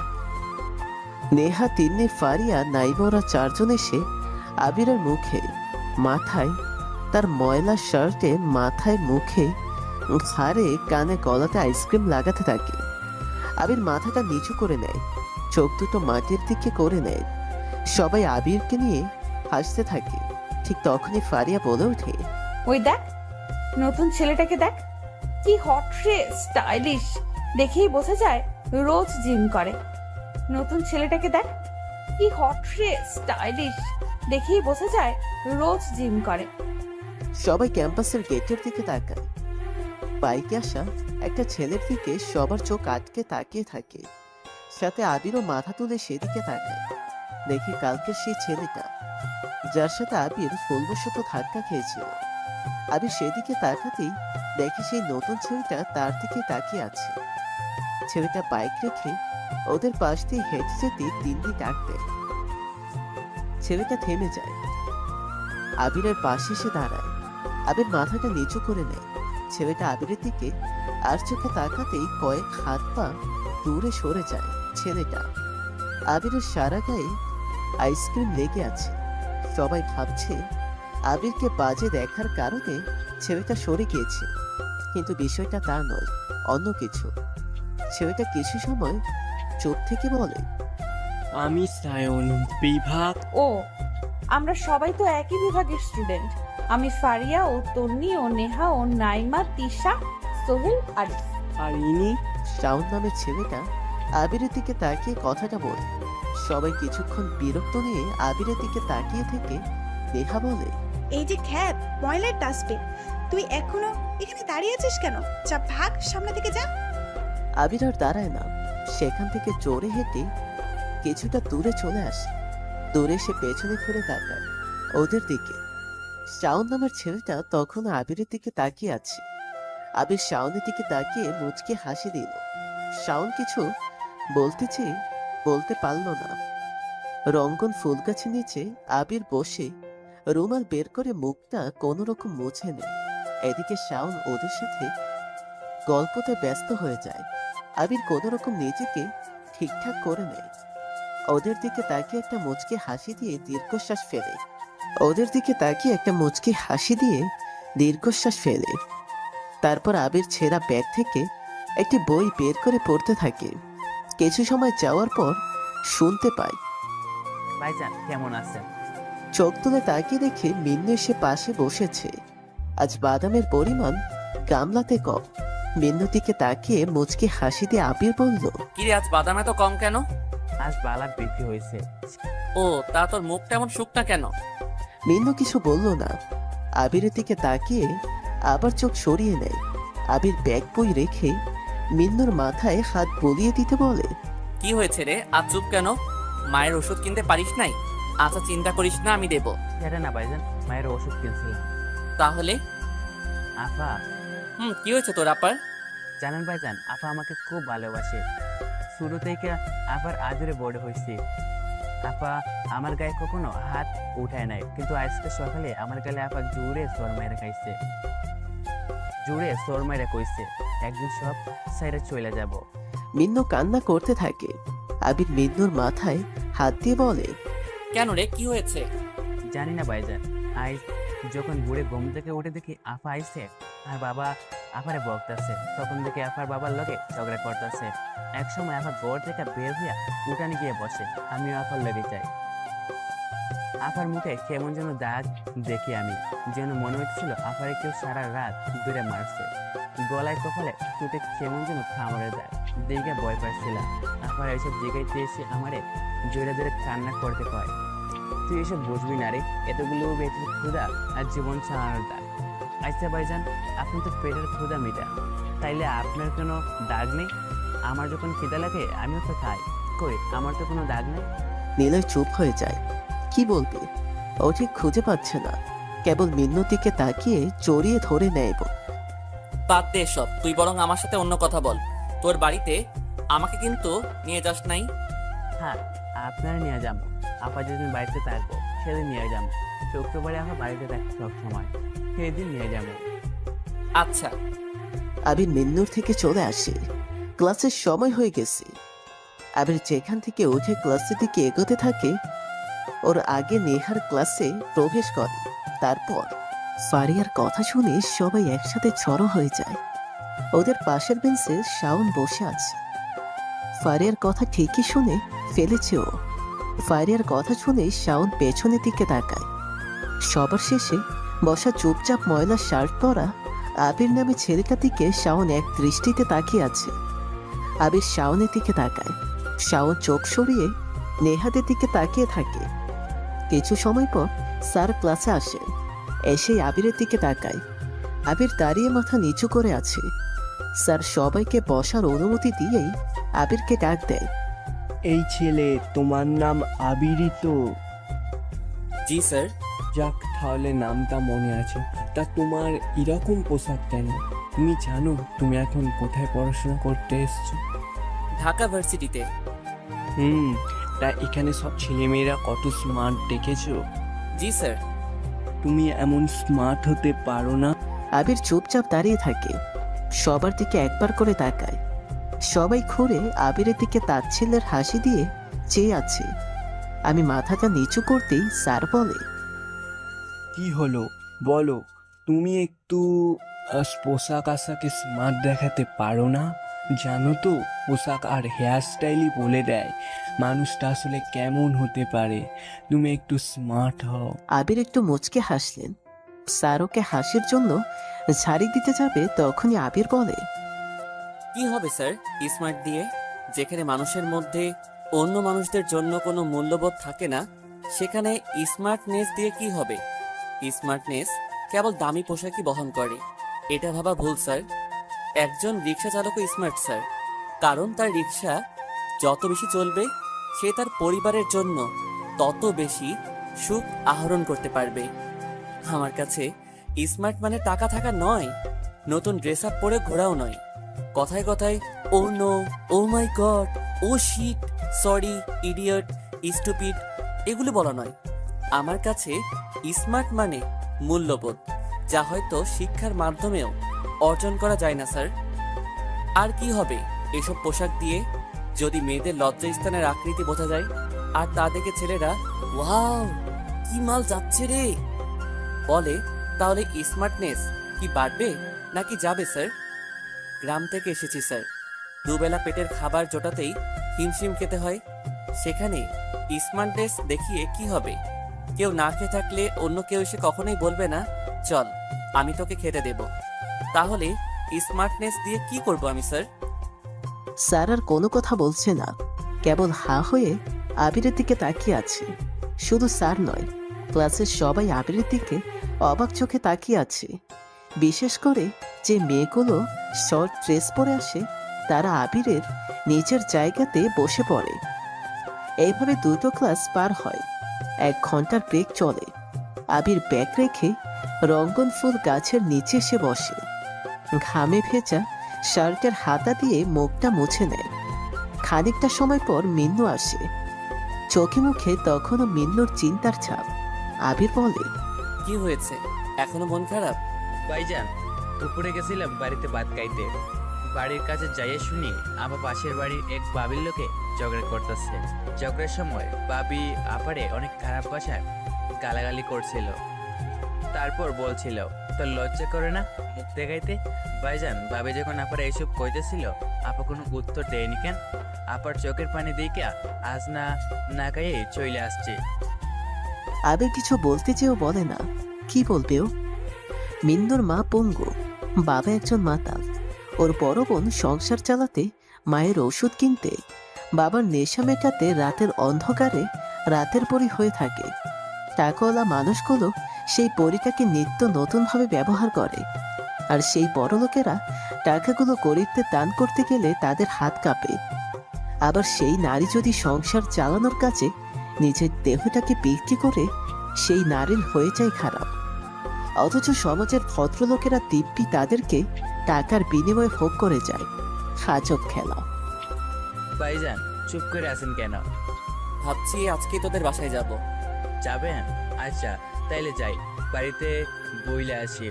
নেহা, তিন্নি, ফারিয়া, নাইমা ওরা চারজন এসে আবিরের মুখে, মাথায়, তার ময়লা শার্টে, মাথায়, মুখে, ঘাড়ে, কানে, গলাতে আইসক্রিম লাগাতে থাকে। আবির মাথাটা নিচু করে নেয়, চোখ দুটো মাটির দিকে করে নেয়। সবাই আবিরকে নিয়ে হাসতে থাকে। ঠিক তখনই ফারিয়া বলে ওঠে, ওই দেখ নতুন ছেলেটাকে, দেখ কি হট রে, স্টাইলিশ, দেখেই বোঝা যায় রোজ জিম করে। নতুন ছেলেটাকে দেখ কি হট রে, স্টাইলিশ, দেখেই বোঝা যায় রোজ জিম করে। সবাই ক্যাম্পাসের গেটের দিকে তাকায়। বাইকে আসা একটা ছেলের দিকে সবার চোখ আটকে তাকিয়ে থাকে। সাথে আবিরও মাথা তুলে সেদিকে তাকায়। দেখি কালকে সেই ছেলেটা যার সাথে আবির ফুলবশত ধাক্কা খেয়েছিল। আবির সেদিকে তাকাতেই দেখি সেই নতুন ছেলেটা তার দিকে তাকিয়ে আছে। ছেলেটা বাইক রেখে ওদের পাশ দিয়ে হেঁটে যেতে তিন্নি ডাক দেয়। ছেলেটা থেমে যায়, আবিরের পাশে এসে দাঁড়ায়। আবির মাথাটা নিচু করে নেয়। ছেলেটা আবিরের দিকে আর চোখে তাকাতেই কয়েক হাত পা দূরে সরে যায় ছেলেটা। আবিরের সারা গায়ে আইসক্রিম লেগে আছে। সবাই ভাবছে আবিরকে বাজে দেখার কারণে ছেলেটা সরে গিয়েছে, কিন্তু বিষয়টা তা নয়, অন্য কিছু। ছেলেটা কিছু সময় চোখ থেকে বলে, আমি সায়ন, বিভাগ। ও, আমরা সবাই তো একই বিভাগের স্টুডেন্ট। আমি ফারিয়া ও তন্নি ও নেহা ও নাইমা, তিশা, সোহেল, আরিফ। আর ইনি? শাওন নামের ছেলেটা আবিরের দিকে তাকিয়ে কথাটা বলে। সবাই কিছুক্ষণ বিরক্ত নিয়ে আবিরের দিকে তাকিয়ে থেকে নেহা বলে, এই যে খ্যাত ময়লার ডাস্টবিন, তুই এখনো এখানে দাঁড়িয়ে আছিস কেন? যা ভাগ, সামনে থেকে যা। আবির আর দাঁড়ায় না, সেখান থেকে জোরে হেঁটে কিছুটা দূরে চলে আসে। দূরে সে পেছনে ফিরে তাকায় ওদের দিকে। শাওন নামের ছেলেটা তখন আবিরের দিকে তাকিয়ে আছে। আবির শাওনের দিকে তাকিয়ে মুচকে হাসি দিল। শাওন কিছু বলতে চেয়ে বলতে পারল না। রঙ্গন ফুল গাছের নিচে আবির বসে রুমাল বের করে মুখটা কোনো রকম মুছে নেয়। এদিকে শাওন ওদের সাথে গল্পতে ব্যস্ত হয়ে যায়। আবির কোনো রকম নিজেকে ঠিকঠাক করে নেয়। ওদের দিকে তাকিয়ে একটা মুচকি হাসি দিয়ে দীর্ঘশ্বাস ফেলে। তারপর আবির ছেঁড়া ব্যাগ থেকে একটি বই বের করে পড়তে থাকে। কিছু সময় যাওয়ার পর শুনতে পায়। ভাইজান কেমন আছেন? চোখ তুলে তাকিয়ে দেখে মিন্নু এসে পাশে বসেছে। আজ বাদামের পরিমাণ গামলাতে কম। মিন্নুর দিকে তাকিয়ে মুচকি হাসি দিয়ে আবির বলল, কিরে আজ বাদাম এত কম কেন? আজ বালা বিক্রি হয়েছে। ও, তা তোর মুখটা এমন শুকনা কেন? মিন্নু কিছু বলল না। আবিরের দিকে তাকিয়ে আবার চোখ সরিয়ে নেয়। আবির ব্যাগ বই রেখে মিন্নুর মাথায় হাত বুলিয়ে দিতে বলে, কি হয়েছে রে, আজ চুপ কেন? মায়ের ওষুধ কিনতে পারিস নাই? আচ্ছা চিন্তা করিস না, আমি দেব। সেটা না ভাইজান, মায়ের ওষুধ কিনছিলাম। তাহলে? আফা, কি হয়েছে তোর আপার? জানেন ভাইজান, আপা আমাকে খুব ভালোবাসে। শুরু থেকে আপার আদরে বড় হয়েছি। আপা আমার গায়ে কখনো হাত উঠায় নাই, কিন্তু আজকে সকালে আমার গালে আপা জোরে সর মাইরা খাইছে। জোরে সর মাইরা কইছে, একদিন সব সাইডে চলে যাব। মিন্নু কান্না করতে থাকে। আবির মিন্নুর মাথায় হাত দিয়ে বলে, কেন রে, কি হয়েছে? জানি না ভাইজান, আজ যখন বুড়ে ঘুম থেকে উঠে দেখি আপা আইছে আর বাবা আপারে বকতেছে, তখন দেখি আপার বাবার লগে ঝগড়া করতেছে। এক সময় আপা ঘর থেকে বের হইয়া উঠানে গিয়ে বসে, আমিও আপার লগে যাই। আপার মুখে কেমন যেন দাগ দেখি আমি, যেন মনে হচ্ছিল আপারে কেউ সারা রাত দূরে মারছে। গলায় কপালে চুটে কেমন যেন খামড়ে দেয়, দিকে ভয় পাচ্ছিলাম। আপার এইসব জিগাইতে এসে আমারে জোরে জোরে কান্না করতে কয়, তুই এসব বুঝবি না রে, এতগুলো বেঁচে ক্ষুধা আর জীবন চালানোর দাগ। আচ্ছা ভাইজান, আপনি তো পেটের ক্ষুধা মিটা, তাইলে আপনার কোনো দাগ নেই? আমার যখন খিদা লাগে আমিও তো খাই, কই আমার তো কোনো দাগ নেই। নিলয় চুপ হয়ে যায়। কি বলবে ও ঠিক খুঁজে পাচ্ছে না। কেবল মিন্নুর দিকে তাকিয়ে জড়িয়ে ধরে নেয়। বাদ দে সব, তুই বরং আমার সাথে অন্য কথা বল। তোর বাড়িতে আমাকে কিন্তু নিয়ে যাস নাই? হ্যাঁ, আপনারা নিয়ে যাবো। আপা যেদিন বাড়িতে থাকবো সেদিন নিয়ে যাবো। শুক্রবারে আমার বাড়িতে থাকতে সব সময়, সেদিন নিয়ে যাবো। আচ্ছা। আবির মিন্নুর থেকে চলে আসে। ক্লাসের সময় হয়ে গেছে। আবির যেখান থেকে উঠে ক্লাসের দিকে এগোতে থাকে, ওর আগে নেহার ক্লাসে প্রবেশ করে। তারপর ফারিয়ার কথা শুনে সবাই একসাথে জড়ো হয়ে যায়। ওদের পাশের বেঞ্চে শাওন বসে আছে। ফারিয়ার কথা ঠিকই শুনে ফেলেছে ও। ফারিয়ার কথা শুনে শাওন পেছনের দিকে তাকায়। সবার শেষে বসা চুপচাপ ময়লা শার্ট পরা আবির নামে ছেলেটার দিকে শাওন এক দৃষ্টিতে তাকিয়ে আছে। আবির শাওনের দিকে তাকায়। শাওন চোখ সরিয়ে নেহাদের দিকে তাকিয়ে থাকে। কিছু সময় পর স্যার ক্লাসে আসে। এসে আবিরের দিকে তাকায়। আবির দাঁড়িয়ে মাথা নিচু করে আছে। স্যার সবাইকে বসার অনুমতি দিয়েই আবিরকে ডাক দেয়। এই ছেলে, তোমার নাম আবিরই তো? জি স্যার। যাক, তাহলে নামটা মনে আছে। তা তোমার এরকম পোশাক কেন? তুমি জানো তুমি এখন কোথায় পড়াশোনা করতে এসছো? ঢাকা ভার্সিটিতে। তা এখানে সব ছেলেমেয়েরা কত স্মার্ট দেখেছো? জি স্যার। তুমি এমন স্মার্ট হতে পারো না? আবির চুপচাপ দাঁড়িয়ে থাকে। সবার দিকে একবার করে তাকায়। সবাই ঘুরে আবিরের দিকে তাচ্ছিল্যের হাসি দিয়ে চেয়ে আছে। আমি মাথাটা নিচু করতেই স্যার বলে, কি হলো বলো, তুমি একটু পোশাক আশাকে স্মার্ট দেখাতে পারো না? জানো তো, পোশাক আর হেয়ার স্টাইলই বলে দেয় মানুষটা আসলে কেমন হতে পারে। তুমি একটু স্মার্ট হও। আবির একটু মুচকে হাসলেন। স্যার ওকে হাসির জন্য ঝাড়ি দিতে যাবে, তখনই আবির বলে, কি হবে স্যার স্মার্ট দিয়ে? যেখানে মানুষের মধ্যে অন্য মানুষদের জন্য কোনো মূল্যবোধ থাকে না, সেখানে স্মার্টনেস দিয়ে কি হবে? স্মার্টনেস কেবল দামি পোশাকই বহন করে, এটা ভাবা ভুল স্যার। একজন রিক্সা চালকও স্মার্ট স্যার, কারণ তার রিক্সা যত বেশি চলবে সে তার পরিবারের জন্য তত বেশি সুখ আহরণ করতে পারবে। আমার কাছে স্মার্ট মানে টাকা থাকা নয়, নতুন ড্রেস আপ পরে ঘোরাও নয়, কথায় কথায় ও নো, ও মাই গড, ও শিট, সরি, ইডিয়ট, স্টুপিড এগুলো বলা নয়। আমার কাছে স্মার্ট মানে মূল্যবোধ, যা হয়তো শিক্ষার মাধ্যমেও অর্জন করা যায় না স্যার। আর কি হবে এসব পোশাক দিয়ে, যদি মেয়েদের লজ্জাস্থানের আকৃতি বোঝা যায় আর তা দেখে ছেলেরা ওয়াও কি মাল যাচ্ছে রে বলে, তাহলে স্মার্টনেস কি বাড়বে নাকি যাবে স্যার? গ্রাম থেকে এসেছি স্যার, দুবেলা পেটের খাবার জোটাতেই হিমশিম খেতে হয়। সেখানে স্মার্টনেস দেখিয়ে কি হবে? কেউ না খেয়ে থাকলে অন্য কেউ এসে কখনোই বলবে না চল আমি তোকে খেতে দেব। তাহলে স্মার্টনেস দিয়ে কি করব আমি স্যার? স্যার আর কোনো কথা বলছে না, কেবল হা হয়ে আবিরের দিকে তাকিয়ে আছে। শুধু স্যার নয়, ক্লাসের সবাই আবিরের দিকে অবাক চোখে তাকিয়ে আছে। বিশেষ করে যে মেয়েগুলো শর্ট ড্রেস পরে আসে, তারা আবিরের নিজের জায়গাতে বসে পড়ে। এইভাবে দুটো ক্লাস পার হয়। 1 ঘন্টার ব্রেক চলে। আবির ব্যাগ রেখে রঙ্গন ফুল গাছের নিচে এসে বসে। ঘামে ভেজা শার্টের হাতা দিয়ে মুখটা মুছে নেয়। খানিকটা সময় পর মিন্নু আসে। চোখে মুখে তখনও মিন্নুর চিন্তার ছাপ। আবির বলে, কি হয়েছে, এখনো মন খারাপ? ভাইজান, দুপুরে গেছিলাম বাড়িতে ভাত খাইতে। বাড়ির কাছে যাইয়ে শুনি আমার পাশের বাড়ির এক বাবির লোকে ঝগড়া করতেছে। ঝগড়ার সময় বাবি আপারে অনেক খারাপ ভাষায় গালাগালি করছিল। তারপর বলছিল তোর লজ্জা করে না মুখ দেখাইতে? ভাইজান, বাবি যখন আপারে এইসব কইতেছিল, আপা কোনো উত্তর দেয়নি কেন? আপার চোখের পানি দেখে আজ না গায়ে চলে আসছে। আবির কিছু বলতে চেয়েও বলে না। কি বলবে ও? মিন্নুর মা পঙ্গু, বাবা একজন মাতাল। ওর বড় বোন সংসার চালাতে, মায়ের ওষুধ কিনতে, বাবার নেশা মেটাতে রাতের অন্ধকারে রাতের পরী হয়ে থাকে। টাকাওয়ালা মানুষগুলো সেই পরীটাকে নিত্য নতুনভাবে ব্যবহার করে, আর সেই বড় লোকেরা টাকাগুলো গরিবদের দান করতে গেলে তাদের হাত কাঁপে। আবার সেই নারী যদি সংসার চালানোর কাজে নিজের দেহটাকে বিক্রি করে, সেই নারীর হয়ে যায় খারাপ। অথচ সমাজের ভদ্রলোকেরা দিব্যি তাদেরকে টাকার বিনিময়ে ভোগ করে যায়। আজব খেলা। ভাইজান, চুপ করে আছেন কেন? ভাবছি আজকে তোদের বাসায় যাব। যাবেন? আচ্ছা তাইলে যাই, বাড়িতে বইলে আসি।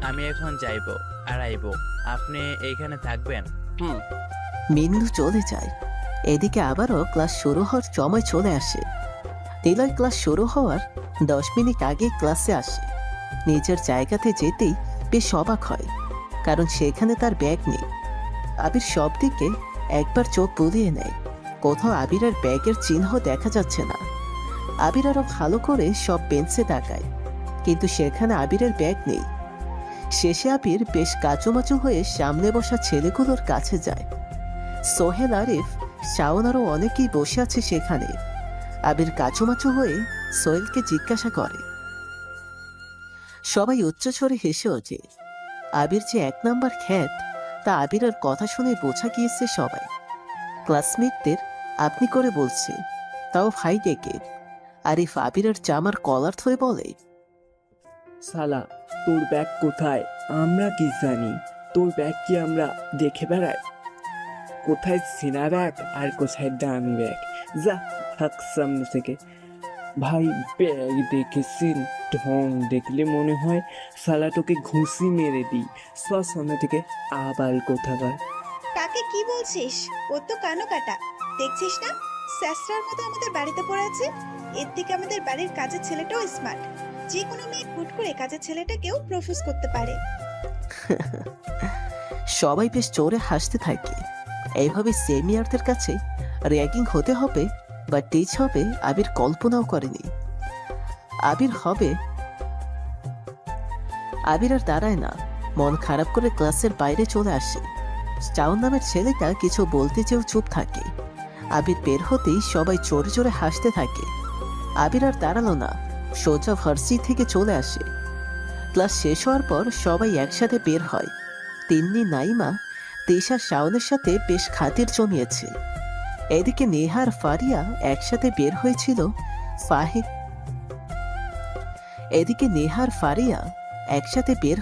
আমি এখন যাইব আর আইব, আপনি এইখানে থাকবেন? হুম। মিন্নু চলে যায়। এদিকে আবারও ক্লাস শুরু হওয়ার সময় চলে আসে। নিলয় ক্লাস শুরু হওয়ার 10 মিনিট আগে ক্লাসে আসে। নিজের জায়গাতে যেতেই বেশ অবাক হয়, কারণ সেখানে তার ব্যাগ নেই। আবির সব দিকে একবার চোখ বুলিয়ে নেয়, কোথাও আবিরের ব্যাগের চিহ্ন দেখা যাচ্ছে না। আবির আরো ভালো করে সব বেঞ্চে তাকায়, কিন্তু সেখানে আবিরের ব্যাগ নেই। শেষে আবির বেশ কাচুমাচু হয়ে সামনে বসা ছেলেগুলোর কাছে যায়। সোহেল, আরিফ, শাওন আরও অনেকেই বসে আছে সেখানে। আবির কাচুমাচু হয়ে সোহেলকে জিজ্ঞাসা করে। সবাই উচ্চস্বরে হেসে ওঠে। আবির যে 1 নাম্বার খ্যাত, তা আবিরের কথা শুনে বোঝা গিয়েছে সবাই। ক্লাসমেটদের আপনি করে বলছে, তাও ভাই ডেকে। আরিফ আবিরের জামার কলার ধরে বলে, শালা, তোর ব্যাগ কোথায়? আমরা কি জানি? তোর ব্যাগ কি আমরা দেখে বেড়াই? কোথায় সিনা ব্যাগ আর কোথায় দামি ব্যাগ? যা থাক সামনে থেকে। ভাই, ব্যাগ দেখেছেন? ঢং দেখলে মনে হয় শালা তোকে ঘুষি মেরে দিই। সামনে থেকে আবাল কোথাকার। কাকে কি বলছিস? ও তো কানো কাটা, দেখছিস না স্যাসরার মতো আমাদের বাড়িতে পড়ে আছে। এর থেকে আমাদের বাড়ির কাজের ছেলেটাও স্মার্ট। যে কোনো মেয়ে হুট করে কাজের ছেলেটাকেও প্রপোজ করতে পারে। সবাই বেশ জোরে হাসতে থাকে। এইভাবে সেমিয়ারদের কাছে র্যাগিং হতে হবে বা টিচ হবে আবির কল্পনাও করেনি। আবির আর দাঁড়ায় না, মন খারাপ করে ক্লাসের বাইরে চলে আসে। শাওন নামের ছেলেটা কিছু বলতে চেয়েও চুপ থাকে। আবির বের হতেই সবাই জোরে জোরে হাসতে থাকে। আবির আর দাঁড়ালো না, সোজা ভার্সিটি থেকে চলে আসে। ক্লাস শেষ হওয়ার পর সবাই একসাথে বের হয়। তিন্নি, নাইমা, তিশা শাওনের সাথে বেশ খাতির জমিয়েছে। এদিকে নেহা আর ফারিয়া একসাথে বের হয়েছিল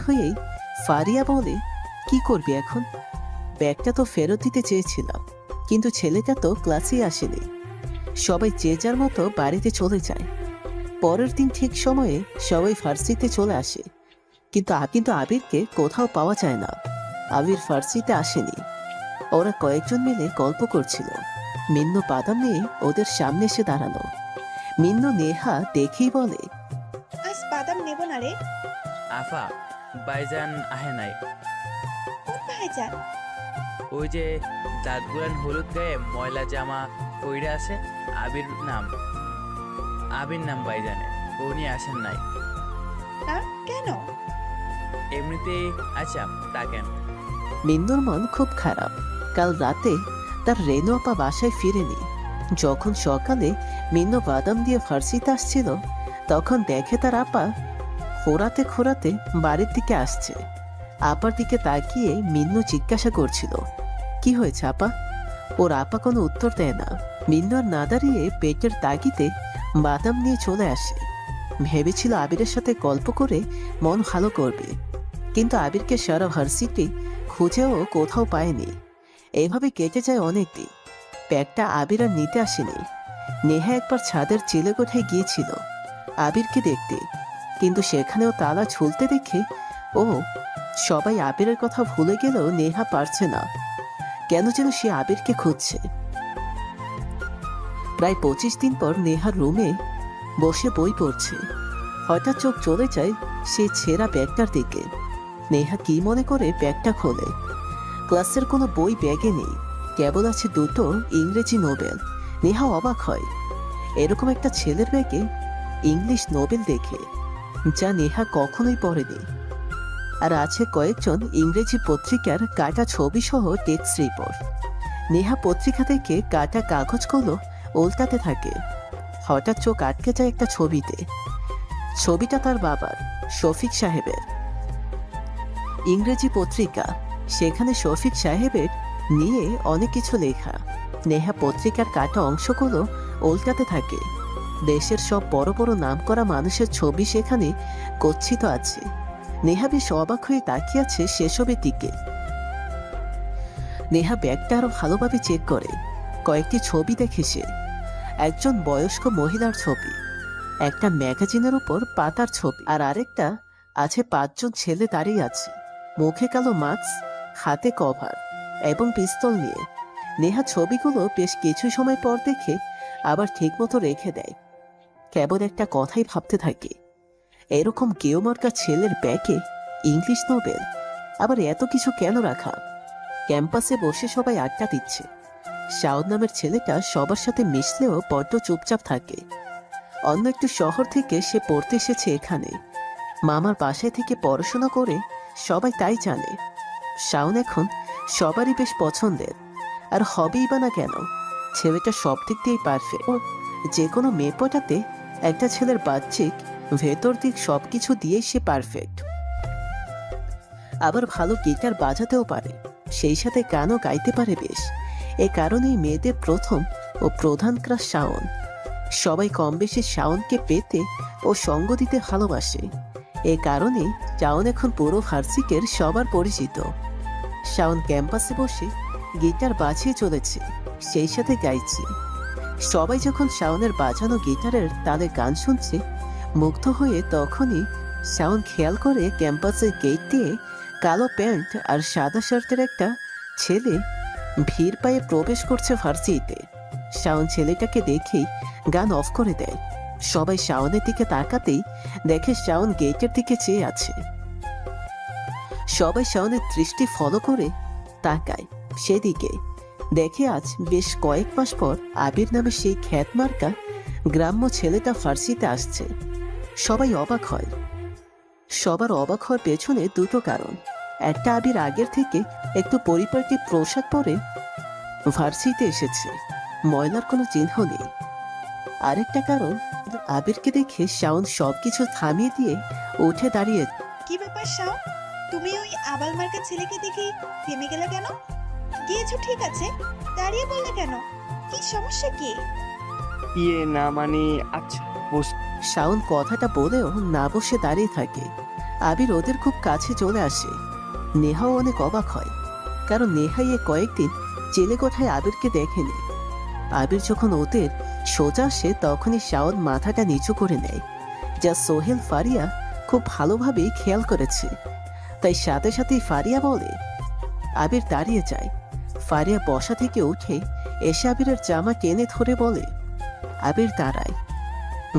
হয়েই ফারিয়া বলে, কি করবি এখন? ব্যাগটা তো ফেরত দিতে চেয়েছিলাম, কিন্তু ছেলেটা তো ক্লাসেই আসেনি। সবাই যে যার মতো বাড়িতে চলে যায়। পরের দিন ঠিক সময়ে সবাই ভার্সিটিতে চলে আসে, কিন্তু আবিরকে কোথাও পাওয়া যায় না। আবির ভার্সিটিতে আসেনি। ওরা কয়েকজন মিলে গল্প করছিল। মিন্নু বাদাম নিয়ে ওদের সামনে এসে দাঁড়ানো। মিন্নু নেহা দেখেই বলে, আজ বাদাম নেব না রে। আফা, বাইজান আহে নাই। কোন ভাইজান? ওই যে দাঁতগুলান হলুদ গায়ে ময়লা জামা পইরে আছে, আবির নাম বাইজানে, উনি আসেন নাই। না, কেন? এমনিতেই। আচ্ছা, তা কেন? মিন্নুর মন খুব খারাপ। কাল রাতে তার রেনু আপা বাসায় ফিরেনি। যখন সকালে মিন্নু বাদাম দিয়ে ভার্সিটিতে আসছিল, তখন দেখে তার আপা খোঁড়াতে বাড়ির দিকে আসছে। আপার দিকে তাকিয়ে মিন্নু জিজ্ঞাসা করছিল, কি হয়েছে আপা? ওর আপা কোনো উত্তর দেয় না। মিন্নু আর না দাঁড়িয়ে পেটের তাগিতে বাদাম নিয়ে চলে আসে। ভেবেছিল আবিরের সাথে গল্প করে মন ভালো করবে, কিন্তু আবিরকে সারা ভার্সিটি খুঁজেও কোথাও পায়নি। এইভাবে কেটে যায় অনেক দিন। ব্যাগটা আবির আর নিতে আসেনি। নেহা একবার ছাদের চিলেকোঠায় গিয়েছিল আবিরকে দেখতে, কিন্তু সেখানেও তালা ঝুলতে দেখে সবাই আবিরের কথা ভুলে গেলেও নেহা পারছে না, কেন যেন সে আবিরকে খুঁজছে। প্রায় 25 দিন পর নেহার রুমে বসে বই পড়ছে। হঠাৎ চোখ চলে যায় সেই ছেঁড়া ব্যাগটার দিকে। নেহা কি মনে করে ব্যাগটা খোলে। ক্লাসের কোনো বই ব্যাগে নেই, কেবল আছে 2টো ইংরেজি নোবেল। নেহা অবাক হয় এরকম একটা ছেলের ব্যাগে ইংলিশ নোবেল দেখে, যা নেহা কখনোই পড়েনি। আর আছে কয়েকজন ইংরেজি পত্রিকার কাটা ছবি সহ টেক্সট রিপোর্ট। নেহা পত্রিকা থেকে কাটা কাগজগুলো উল্টাতে থাকে। হঠাৎ চোখ আটকে যায় একটা ছবিতে। ছবিটা তার বাবার, শফিক সাহেবের। ইংরেজি পত্রিকা, সেখানে শফিক সাহেবের নিয়ে অনেক কিছু লেখা। নেহা পত্রিকার কাটা অংশগুলো উল্টাতে থাকে। দেশের সব বড় বড় নামকরা মানুষের ছবি সেখানে গচ্ছিত আছে। নেহা বেশ অবাক হয়ে তাকিয়ে আছে সেসবের দিকে। নেহা ব্যাগটা আরো ভালোভাবে চেক করে। কয়েকটি ছবি দেখে সে একজন বয়স্ক মহিলার ছবি, একটা ম্যাগাজিনের উপর পাতার ছবি, আর আরেকটা আছে 5 জন ছেলে দাঁড়িয়ে আছে, মুখে কালো মাস্ক, হাতে কভার এবং পিস্তল নিয়ে। নেহা ছবিগুলো বেশ কিছু সময় পর দেখে আবার ঠিকমতো রেখে দেয়। কেবল একটা কথাই ভাবতে থাকে, এরকম গেওমার্কা ছেলের ব্যাগে ইংলিশ নোবেল, আবার এত কিছু কেন রাখা? ক্যাম্পাসে বসে সবাই আড্ডা দিচ্ছে। শাওন নামের ছেলেটা সবার সাথে মিশলেও বড্ড চুপচাপ থাকে। অন্য একটু শহর থেকে সে পড়তে এসেছে এখানে। মামার বাসায় থেকে পড়াশোনা করে সবাই তাই জানে। শাওন এখন সবারই বেশ পছন্দের, আর হবেই বা না কেন? ছেলেটা সব দিক দিয়েই পারফেক্ট। যে কোনো মেয়ে পটাতে একটা ছেলের বাহ্যিক ভেতর দিক সবকিছু দিয়েই সে পারফেক্ট। আবার ভালো গিটার বাজাতেও পারে, সেই সাথে গানও গাইতে পারে বেশ। এ কারণেই মেয়েদের প্রথম ও প্রধান ক্রাশ শাওন। সবাই কম বেশি শাওনকে পেতে ও সঙ্গ দিতে ভালোবাসে। এ কারণে শাওন এখন পুরো ভার্সিটির সবার পরিচিত। শাওন ক্যাম্পাসে বসে গিটার বাজিয়ে চলেছে, সেই সাথে গাইছে। সবাই যখন শাওনের বাজানো গিটারের তালে গান শুনছে মুগ্ধ হয়ে, তখনই শাওন খেয়াল করে ক্যাম্পাসের গেট দিয়ে কালো প্যান্ট আর সাদা শার্টের একটা ছেলে ভিড় পায়ে প্রবেশ করছে ভার্সিটিতে। শাওন ছেলেটাকে দেখেই গান অফ করে দেয়। সবাই শাওনের দিকে তাকাতেই দেখে শাওন গেটের দিকে চেয়ে আছে। সবাই শাওনের দৃষ্টি ফলো করে তাকায় সেদিকে। দেখে আজ বেশ কয়েক মাস পর আবির নামে সেই খ্যাতমার্কা গ্রাম্য ছেলেটা ফার্সিতে আসছে। সবাই অবাক হয়। সবার অবাক হওয়ার পেছনে দুটো কারণ। একটা, আবির আগের থেকে একটু পরিপাটি পোশাক পরে ফার্সিতে এসেছে, ময়লার কোনো চিহ্ন নেই। আরেকটা কারণ, আবিরকে দেখে শাওন সবকিছু থামিয়ে দিয়ে উঠে দাঁড়িয়ে। কি ব্যাপার শাও, তুমি ওই আবাল মার্কা ছেলেকে দেখে থেমে গেলে কেন? গিয়েছো ঠিক আছে, দাঁড়িয়ে বললে কেন? কি সমস্যা কি? ইয়ে না মানে আচ্ছা শাওন কথাটা বলেও না বসে দাঁড়িয়ে থাকে। আবির ওদের খুব কাছে চলে আসে। নেহাও অনেক অবাক হয়, কারণ নেহাই এ কয়েকদিন জেলে কোঠায় আবিরকে দেখেনি। আবির যখন ওদের সোজা আসে তখনই শাওন মাথাটা নিচু করে নেয়, যা সোহেল ফারিয়া খুব ভালোভাবেই খেয়াল করেছে। তাই সাথে সাথেই ফারিয়া বলে। আবির দাঁড়িয়ে যায়। ফারিয়া বসা থেকে উঠে এসে আবিরের জামা টেনে ধরে বলে। আবির দাঁড়ায়,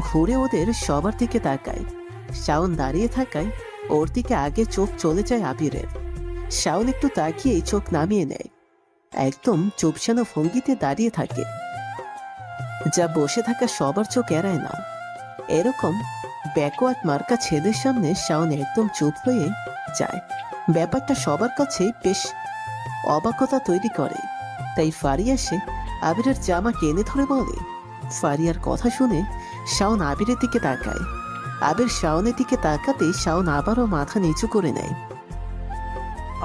ঘুরে ওদের সবার দিকে তাকায়। শাওন দাঁড়িয়ে থাকায় ওর দিকে আগে চোখ চলে যায় আবিরের। শাওন একটু তাকিয়ে চোখ নামিয়ে নেয়, একদম চুপসানো ভঙ্গিতে দাঁড়িয়ে থাকে, যা বসে থাকা সবার চোখ এড়ায় না। এরকম ব্যাকওয়ার্ড মার্কা ছেলের সামনে শাওন একদম চুপ হয়ে যায়। ব্যাপারটা সবার কাছে বেশ অবাকতা তৈরি করে। তাই ফারিয়া এসে আবিরের জামা টেনে ধরে বলে। ফারিয়ার কথা শুনে শাওন আবিরের দিকে তাকায়। আবির শাওনের দিকে তাকাতেই শাওন আবারও মাথা নিচু করে নেয়।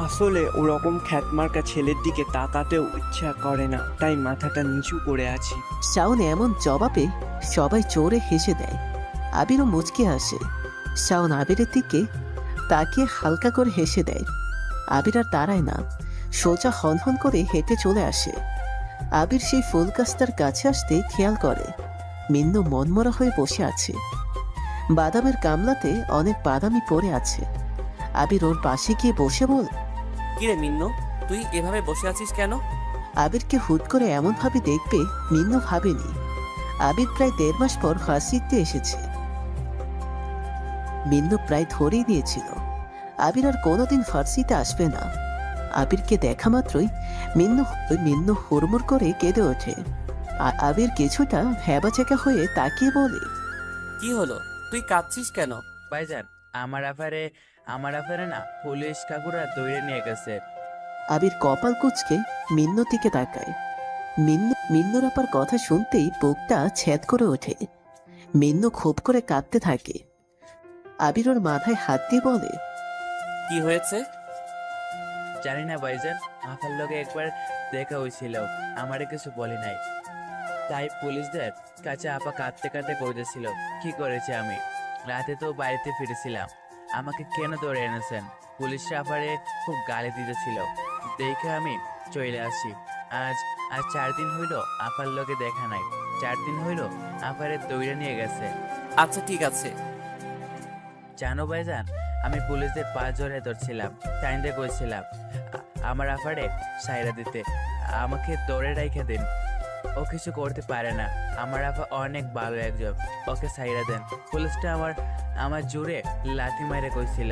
আসলে ওরকম খ্যাতমার্কা ছেলের দিকে তাকাতেও ইচ্ছা করে না, তাই মাথাটা নিচু করে আছি। শাওন এমন জবাবে সবাই জোরে হেসে দেয়। আবিরও মুচকে আসে। শাওন আবিরের দিকে তাকিয়ে হালকা করে হেসে দেয়। আবির আর দাঁড়ায় না, সোজা হনহন করে হেঁটে চলে আসে। আবির সেই ফুল গাছটার কাছে আসতে খেয়াল করে মিন্নু মনমরা হয়ে বসে আছে। বাদামের গামলাতে অনেক বাদামি পড়ে আছে। আবির ওর পাশে গিয়ে বসে বল। কিরে মিন্নু, তুই এভাবে বসে আছিস কেন? আবিরকে হুট করে এমন ভাবে দেখবে মিন্নু ভাবেনি। আবির প্রায় 1.5 মাস পর ফার্সিতে এসেছে। মিন্নু প্রায় ধরেই দিয়েছিল আবির আর কোনোদিন ফার্সিতে আসবে না। আবিরকে দেখা মাত্রই মিন্নু হুড়মুড় করে কেঁদে ওঠে। আবির কিছুটা ভ্যাবাচেকা হয়ে তাকিয়ে বলে। কি হলো, তুই কাঁদছিস কেন? ভাইজান, আমার আফারে না পুলিশ কাকুরা দৌড়ে নিয়ে গেছে। আবির কপাল কুঁচকে মিন্নুর দিকে তাকায়। মিন্নুর আপার কথা শুনতেই বুকটা ছেদ করে ওঠে। মিন্নু খুব করে কাঁদতে থাকে। আবির ওর মাথায় হাত দিয়ে বলে। কি হয়েছে? জানি না ভাইজান, আফার লোকে একবার দেখা হয়েছিল, আমারে কিছু বলে নাই। তাই পুলিশদের কাছে আপা কাঁদতে কাঁদতে কইতেছিল কি করেছে আমি। রাতে তো বাড়িতে ফিরেছিলাম, আমাকে কেন ধরে এনেছেন? পুলিশরা আপারে খুব গালি দিতেছিল, দেখে আমি চলে আসি। আজ 4 দিন হইল আপার লোকে দেখা নাই। 4 দিন হইল আপারে দৌড়ে নিয়ে গেছে। আচ্ছা ঠিক আছে। জানো ভাইজান, আমি পুলিশদের পা জড়িয়ে ধরছিলাম, টাইনতে কইছিলাম আমার আফারে সাইরা দিতে, আমাকে দৌড়ে রাইখে দিন। ও কিছু করতে পারে না, আমার আফা অনেক ভালো একজন, ওকে সাইরা দেন। পুলিশটা আমার জুড়ে লাথি মাইরে কইছিল।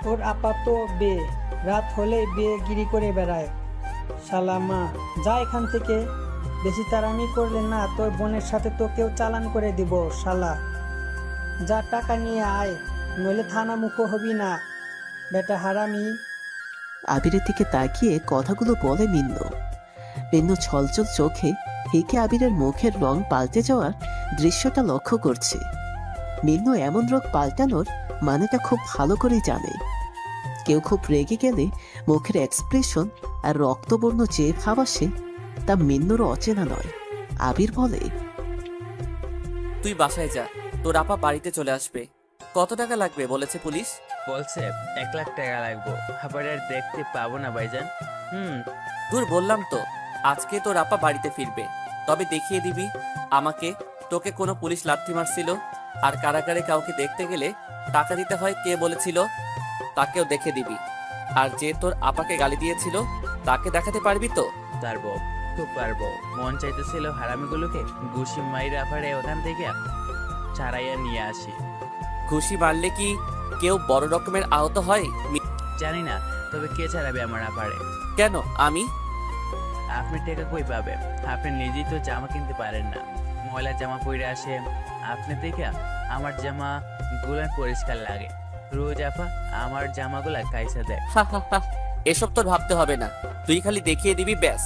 ওর আপা তো বে রাত হলে বিয়ে গিরি করে বেড়ায়। শালা মা, যা এখান থেকে, বেশি তাড়ামি করলে না তোর বোনের সাথে তো কেউ চালান করে দিব। শালা যা, টাকা নিয়ে আয়, নইলে থানা মুখো হবি না, বেটা হারামি। আবিরের দিকে তাকিয়ে কথাগুলো বলে মিন্নু ছলছল চোখে হেঁকে আবিরের মুখের রং পাল্টে যাওয়ার দৃশ্যটা লক্ষ্য করছে। মিন্নু এমন রোগ পাল্টানোর মানেটা খুব ভালো করেই জানে। কেউ খুব রেগে গেলে মুখের এক্সপ্রেশন আর রক্তবর্ণ যে ভাব আসে তা মিন্নুর অচেনা নয়। আবির বলে। তুই বাসায় যা, তোর আপা বাড়িতে চলে আসবে। কত টাকা লাগবে বলেছে পুলিশ? বলছে 1 লাখ টাকা লাগবে, আবার আর দেখতে পাবো না ভাইজান। দূর, বললাম তো আজকে তোর আপা বাড়িতে ফিরবে, তবে দেখিয়ে দিবি আমাকে তোকে কোনো পুলিশ লাথি মারছিল। আর কারাগারে কাউকে দেখতে গেলে টাকা দিতে হয়, কে বলেছিল তাকেও দেখে দিবি। আর যে তোর আপাকে গালি দিয়েছিল তাকে দেখাতে পারবি তো? পারবো, খুব পারবো। মন চাইতেছিল হারামিগুলোকে ঘুষি মাইরে আপারে ওখান থেকে ছাড়াইয়া নিয়ে আসি। ঘুষি মারলে কি কেউ বড় রকমের আহত হয়? জানি না, তবে কে ছাড়াবে আমার আপারে? কেন আমি? আপনি টাকা কই পাবেন? আপনি নিজেই তো জামা কিনতে পারেন না, ময়লা জামা পরে আসে। আপনি দেখে আমার জামা গুলো পরিষ্কার লাগে। রোজ আপা আমার জামাগুলা কাইসা দেয়। হা হা হা, এসব তোর ভাবতে হবে না, তুই খালি দেখিয়ে দিবি ব্যাস।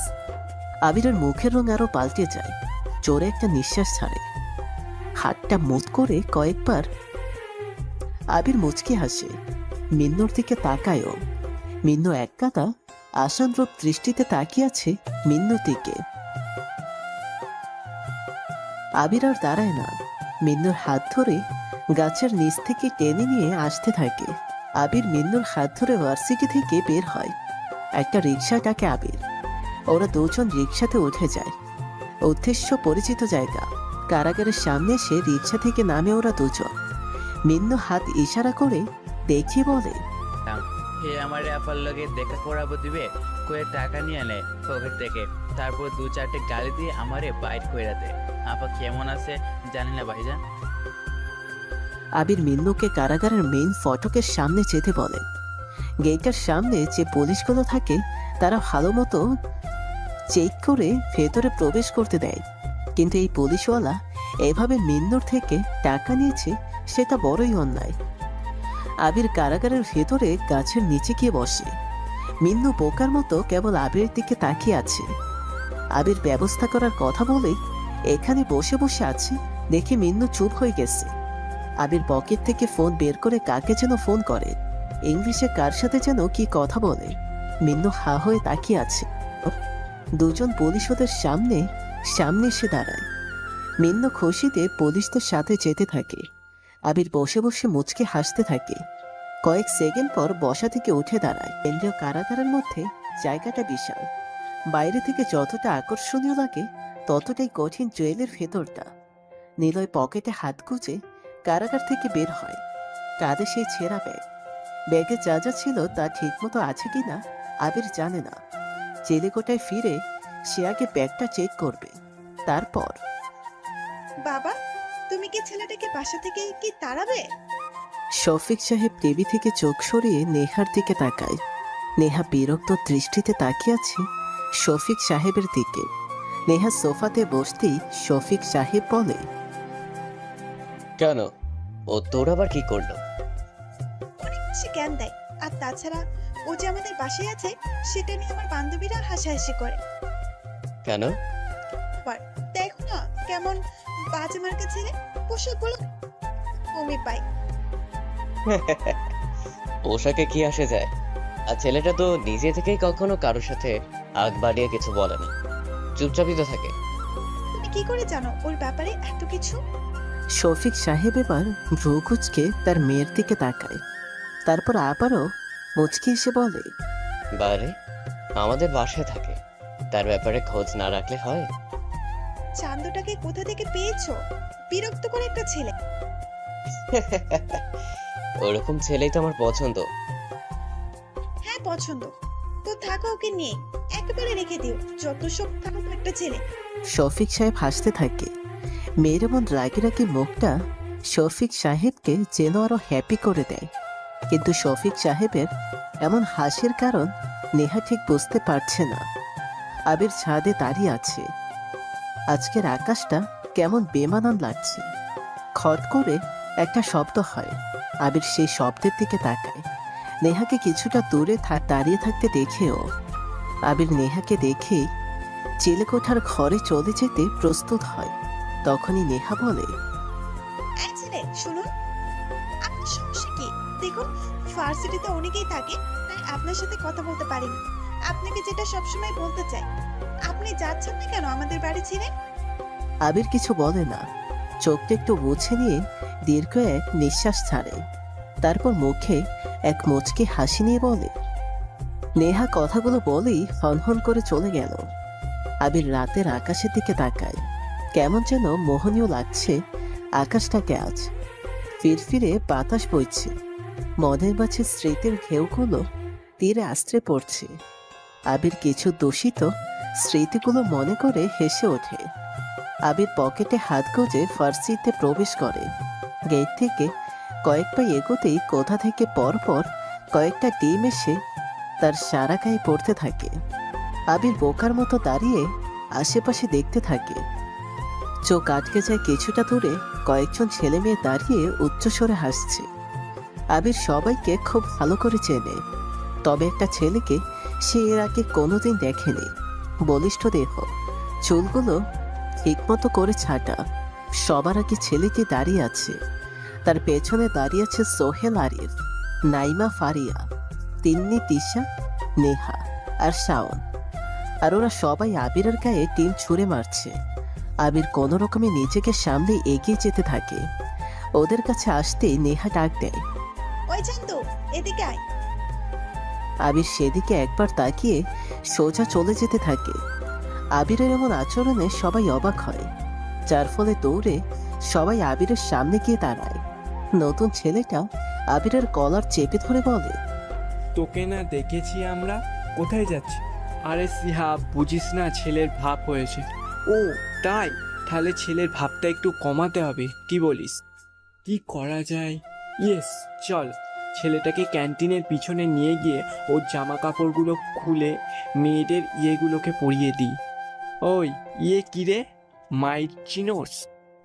আবিরের মুখের রং আরো পাল্টে যায়, জোরে একটা নিঃশ্বাস ছাড়ে, হাতটা মুট করে কয়েকবার। আবির মুচকে হাসে, মিন্নুর দিকে তাকায়ও। মিন্নু এক কাদা আশানরূপ দৃষ্টিতে তাকিয়ে আছে মিন্নুর দিকে। আবির আর দাঁড়ায় না, মিন্নুর হাত ধরে গাছের নিচ থেকে টেনে নিয়ে আসতে থাকে। আবির মিন্নুর হাত ধরে ভার্সিটি থেকে বের হয়। একটা রিক্সা ডাকে আবির। ওরা দুজন রিক্সাতে উঠে যায়। উদ্দেশ্য পরিচিত জায়গা, কারাগারের সামনে এসে রিক্সা থেকে নামে ওরা দুজন। মিন্নু হাত ইশারা করে দেখিয়ে বলে, হে আমারে আপার লগে দেখা করাবো দিবে, কয়ে টাকা নিয়ে নেয় পকেট থেকে, তারপর 2-4টে গালি দিয়ে আমারে বাইট কইরা দেয়। আপা কেমন আছে জানি না ভাইজান। আবির মিন্নুকে কারাগারের মেইন ফটকের সামনে যেতে বলে। গেটের সামনে যে পুলিশগুলো থাকে তারা ভালো মতো চেক করে ভেতরে প্রবেশ করতে দেয়, কিন্তু এই পুলিশওয়ালা এভাবে মিন্নুর থেকে টাকা নিয়েছে, সেটা বড়ই অন্যায়। আবির কারাগারের ভেতরে গাছের নিচে গিয়ে বসে। মিন্নু বোকার মতো কেবল আবিরের দিকে তাকিয়ে আছে। আবির ব্যবস্থা করার কথা বলে এখানে বসে বসে আছে দেখে মিন্নু চুপ হয়ে গেছে। আবির পকেট থেকে ফোন বের করে কাকে যেন ফোন করে, ইংলিশে কার সাথে যেন কি কথা বলে। মিন্নু হা হয়ে তাকিয়ে আছে। দুজন পুলিশ ওদের সামনে সামনে এসে দাঁড়ায়। মিন্নু খুশিতে পুলিশদের সাথে যেতে থাকে। আবির বসে বসে মুচকে হাসতে থাকে। কয়েক সেকেন্ড পর বসা থেকে উঠে দাঁড়ায়। কেন্দ্রীয় কারাগারের মধ্যে জায়গাটা বিশাল, বাইরে থেকে যতটা আকর্ষণীয় লাগে ততটাই কঠিন জেলের ভেতরটা। নিলয় পকেটে হাত গুজে কারাগার থেকে বের হয়। কাঁধে সেই ছেঁড়া ব্যাগ, ব্যাগে যা যা ছিল তা ঠিকমতো আছে কিনা আবির জানে না। জেলেকোটায় ফিরে সে আগে ব্যাগটা চেক করবে, তারপর। বাবা, তুমি কি ছেলেটাকে বাসা থেকে কি তাড়াবে? শফিক সাহেব টিভি থেকে চোখ সরিয়ে নেহার দিকে তাকায়। নেহা বিরক্ত দৃষ্টিতে তাকিয়ে আছে শফিক সাহেবের দিকে। নেহা সোফাতে বসতেই শফিক সাহেব বলে, কেন, ও তোর আবার কি করলো? অনেক বেশি জ্ঞান দেয়। আর তাছাড়া ও যে আমাদের বাসায় আছে সেটা নিয়ে আমার বান্ধবীরা হাসাহাসি করে। কেন? আবার দেখো না কেমন বাজে মার্কা ছেলে, পোশাকগুলো কমই পাই। পোশাকে কি আসে যায়? আর ছেলেটা তো নিজে থেকেই কখনো কারোর সাথে আগ বাড়িয়ে কিছু বলে না, চুপচাপই তো থাকে। তুমি কি করে জানো ওর ব্যাপারে এত কিছু? শফিক সাহেব এবার ভ্রু কুঁচকে তার মেয়ের দিকে তাকায়, তারপর আবারও মুচকি এসে বলে, বাইরে আমাদের বাসায় থাকে, তার ব্যাপারে খোঁজ না রাখলে হয়? চান্দটাকে কোথা থেকে পেয়েছো? বিরক্ত করে একটা ছেলে। ওরকম ছেলেই তো আমার পছন্দ। হ্যাঁ পছন্দ তো থাকো, ওকে নিয়ে একেবারে রেখে দিও। যত সব থাকো একটা ছেলে। শফিক সাহেব হাসতে থাকে। মেয়ের এমন রাগি রাগি মুখটা শফিক সাহেবকে যেন আরো হ্যাপি করে দেয়। কিন্তু শফিক সাহেবের এমন হাসির কারণ নেহা ঠিক বুঝতে পারছে না। আবির ছাদে দাঁড়িয়ে আছে। আজকের আকাশটা কেমন বেমানান লাগছে। খট করে একটা শব্দ হয়। আবির সেই শব্দের দিকে তাকায়। নেহাকে কিছুটা দূরে দাঁড়িয়ে থাকতে দেখেও আবির নেহাকে দেখে চিলেকোঠার ঘরে চলে যেতে প্রস্তুত হয়। তখনই নেহা বলে, এই ছেলে শুনুন, আপনার সমস্যা কি? দেখুন ভার্সিটিতে অনেকেই থাকে, তাই আপনার সাথে কথা বলতে পারি না। আপনাকে যেটা সবসময় বলতে চাই, আপনি যাচ্ছেন না কেন আমাদের বাড়ি ছেড়ে? আবির কিছু বলে না, চোখটা একটু মুছে নিয়ে দীর্ঘ এক নিঃশ্বাস ছাড়ে। তারপর মুখে এক মুচকি হাসি নিয়ে বলে, নেহা কথাগুলো বলেই হনহন করে চলে গেল। আবির রাতের আকাশের দিকে তাকায়। কেমন যেন মোহনীয় লাগছে আকাশটাকে আজ। ফিরফিরে বাতাস বইছে, মনের মাঝে স্মৃতির ঢেউগুলো তীরে আশ্রে পড়ছে। আবির কিছু দূষিত স্মৃতিগুলো মনে করে হেসে ওঠে। আবির পকেটে হাত গুজে ফার্সিতে প্রবেশ করে। গেট থেকে কয়েক পা এগোতেই কোথা থেকে পরপর কয়েকটা ডিম এসে তার সারা গায়ে পড়তে থাকে। আবির বোকার মতো দাঁড়িয়ে আশেপাশে দেখতে থাকে। চোখ আটকে যায় কিছুটা দূরে কয়েকজন ছেলে মেয়ে দাঁড়িয়ে উচ্চস্বরে হাসছে। আবির সবাইকে খুব ভালো করে চেনে, তবে একটা ছেলেকে সে এর আগে কোনোদিন দেখেনি। বলিষ্ঠ দেহ, চুলগুলো ঠিকমতো করে ছাটা। সবার আগে ছেলেটি দাঁড়িয়ে আছে। তার পেছনে দাঁড়িয়ে আছে সোহেল, আরিফ, নাইমা, ফারিয়া, তিন্নি, তিশা, নেহা আর শাওন। আর ওরা সবাই আবিরের গায়ে টিম ছুঁড়ে মারছে। আবির কোনো রকমে নিজেকে সামনে এগিয়ে যেতে থাকে। ওদের কাছে আসতেই নেহা ডাক দেয়, ওই চান্দু, এদিকে আয়। আবির সেদিকে একবার তাকিয়ে সোজা চলে যেতে থাকে। আবিরের এমন আচরণে সবাই অবাক হয়, যার ফলে দৌড়ে সবাই আবিরের সামনে গিয়ে দাঁড়ায়। নতুন ছেলেটা আবিরের কলার চেপে ধরে বলে, তোকে না দেখেছি আমরা, কোথায় যাচ্ছি? আরে সিহাব, বুঝিস না ছেলের ভাব হয়েছে। ও তাই, তাহলে ছেলের ভাবটা একটু কমাতে হবে, কি বলিস? কি করা যায়? ইয়েস, চল ছেলেটাকে ক্যান্টিনের পিছনে নিয়ে গিয়ে ওর জামা কাপড়গুলো খুলে মেয়েদের ইয়েগুলোকে পরিয়ে দিই। ওই ইয়ে কিরে, মাইর চিনোস?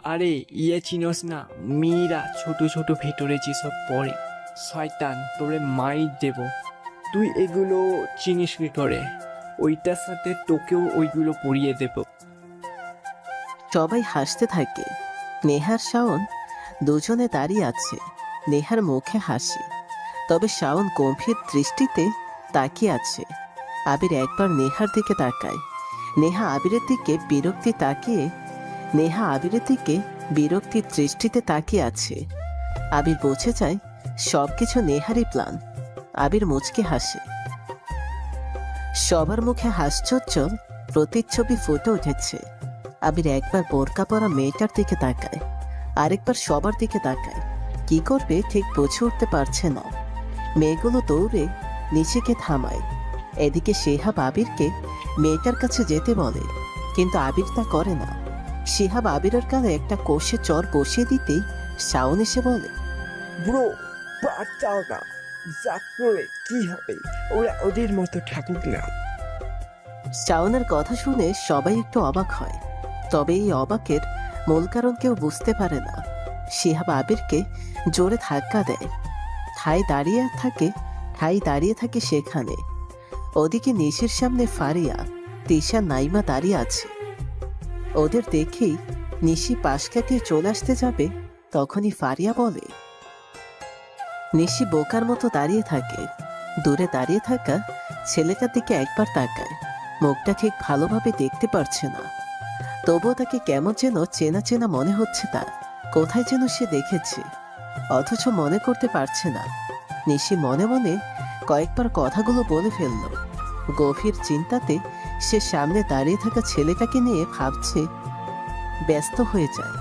আরে ইয়ে চিনোস না, মেয়েরা ছোট ছোট ভেতরে যেসব পরে। শয়তান, তোরে মাইর দেব। তুই এগুলো চিনিস কি করে? ওইটার সাথে তোকেও ওইগুলো পরিয়ে দেব। সবাই হাসতে থাকে। নেহার শাওন দুজনে দাঁড়িয়ে আছে। নেহার মুখে হাসি, তবে শাওন গম্ভীর দৃষ্টিতে তাকিয়ে আছে। আবির একবার নেহার দিকে তাকায়। নেহা আবিরের দিকে বিরক্তির দৃষ্টিতে তাকিয়ে আছে। আবির বুঝে যায় সবকিছু নেহারই প্ল্যান। আবির মুচকে হাসে। সবার মুখে হাস্যোজ্জ্বল প্রতিচ্ছবি ফুটে উঠেছে। আবির একবার বোরকা পরা মেয়েটার দিকে তাকায়, আরেকবার সবার দিকে তাকায়। কি করবে ঠিক বুঝে উঠতে পারছে না। মেয়েগুলো দৌড়ে নিচেকে থামায়। এদিকে শিহাব আবিরকে মেয়েটার কাছে যেতে বলে, কিন্তু আবির তা করে না। শিহাব আবিরের কালে একটা কষে চর বসিয়ে দিতেই শাওন এসে বলে, ব্রো, বাচ্চাও না, যা করে কি হবে, ওরা ওদের মতো ঠাকুর না। শাওনের কথা শুনে সবাই একটু অবাক হয়, তবে এই অবাকের মূল কারণ কেউ বুঝতে পারে না। শিহাব আবিরকে জোরে ধাক্কা দেয়। ঠাই দাঁড়িয়ে থাকে সেখানে। ওদিকে নিশির সামনে ফারিয়া, তিশা, নাইমা দাঁড়িয়ে আছে। ওদের দেখেই নিশি পাশ কাটিয়ে চলে আসতে যাবে, তখনই ফারিয়া বলে। নিশি বোকার মতো দাঁড়িয়ে থাকে। দূরে দাঁড়িয়ে থাকা ছেলেটার দিকে একবার তাকায়। মুখটা ঠিক ভালোভাবে দেখতে পারছে না, তবুও তাকে কেমন যেন চেনা চেনা মনে হচ্ছে। তার কোথায় যেন সে দেখেছে, অথচ মনে করতে পারছে না। নিশি মনে মনে কয়েকবার কথাগুলো বলে ফেলল। গভীর চিন্তাতে সে সামনে দাঁড়িয়ে থাকা ছেলেটাকে নিয়ে ভাবছে, ব্যস্ত হয়ে যায়।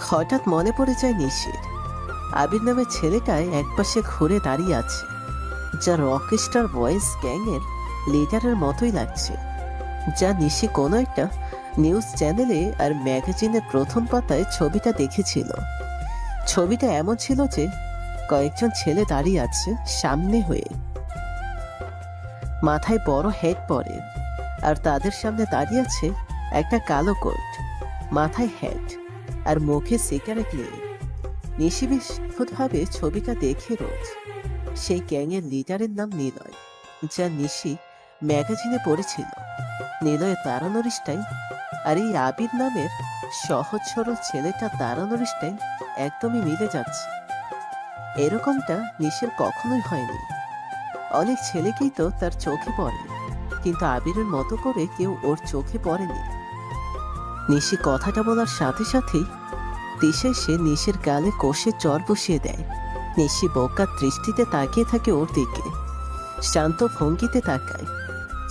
হঠাৎ মনে পড়ে যায় নিশির। আবির নামে ছেলেটায় একপাশে ঘুরে দাঁড়িয়ে আছে, যা রকস্টার বয়েজ গ্যাংয়ের লিডারের মতোই লাগছে। যা নিশি কোনো একটা নিউজ চ্যানেলে আর ম্যাগাজিনের প্রথম পাতায় ছবিটা দেখেছিল। ছবিটা এমন ছিল যে কয়েকজন ছেলে দাঁড়িয়ে আছে সামনে হয়ে, মাথায় বড় হেড পরে, আর তাদের সামনে দাঁড়িয়ে আছে একটা কালো কোট, মাথায় হেড আর মুখে সিগারেট নিয়ে। নিশি বিশুদ্ধভাবে ছবিটা দেখে রোজ। সেই গ্যাংয়ের লিডারের নাম নিলয়, যা নিশি ম্যাগাজিনে পড়েছিল। নিলয়ের তাড়ানোর স্টাইল আর এই আবির নামের সহজ সরল ছেলেটা তাড়ানোর স্টাইল একদমই মিলে যাচ্ছে। এরকমটা নিশির কখনোই হয়নি। অনেক ছেলেকেই তো তার চোখে পড়ে, কিন্তু আবিরের মতো করে কেউ ওর চোখে পড়েনি। নিশি কথাটা বলার সাথে সাথেই তিশা সে নিশির গালে কষে চর বসিয়ে দেয়। নিশি বোকার দৃষ্টিতে তাকিয়ে থাকে ওর দিকে, শান্ত ভঙ্গিতে তাকায়।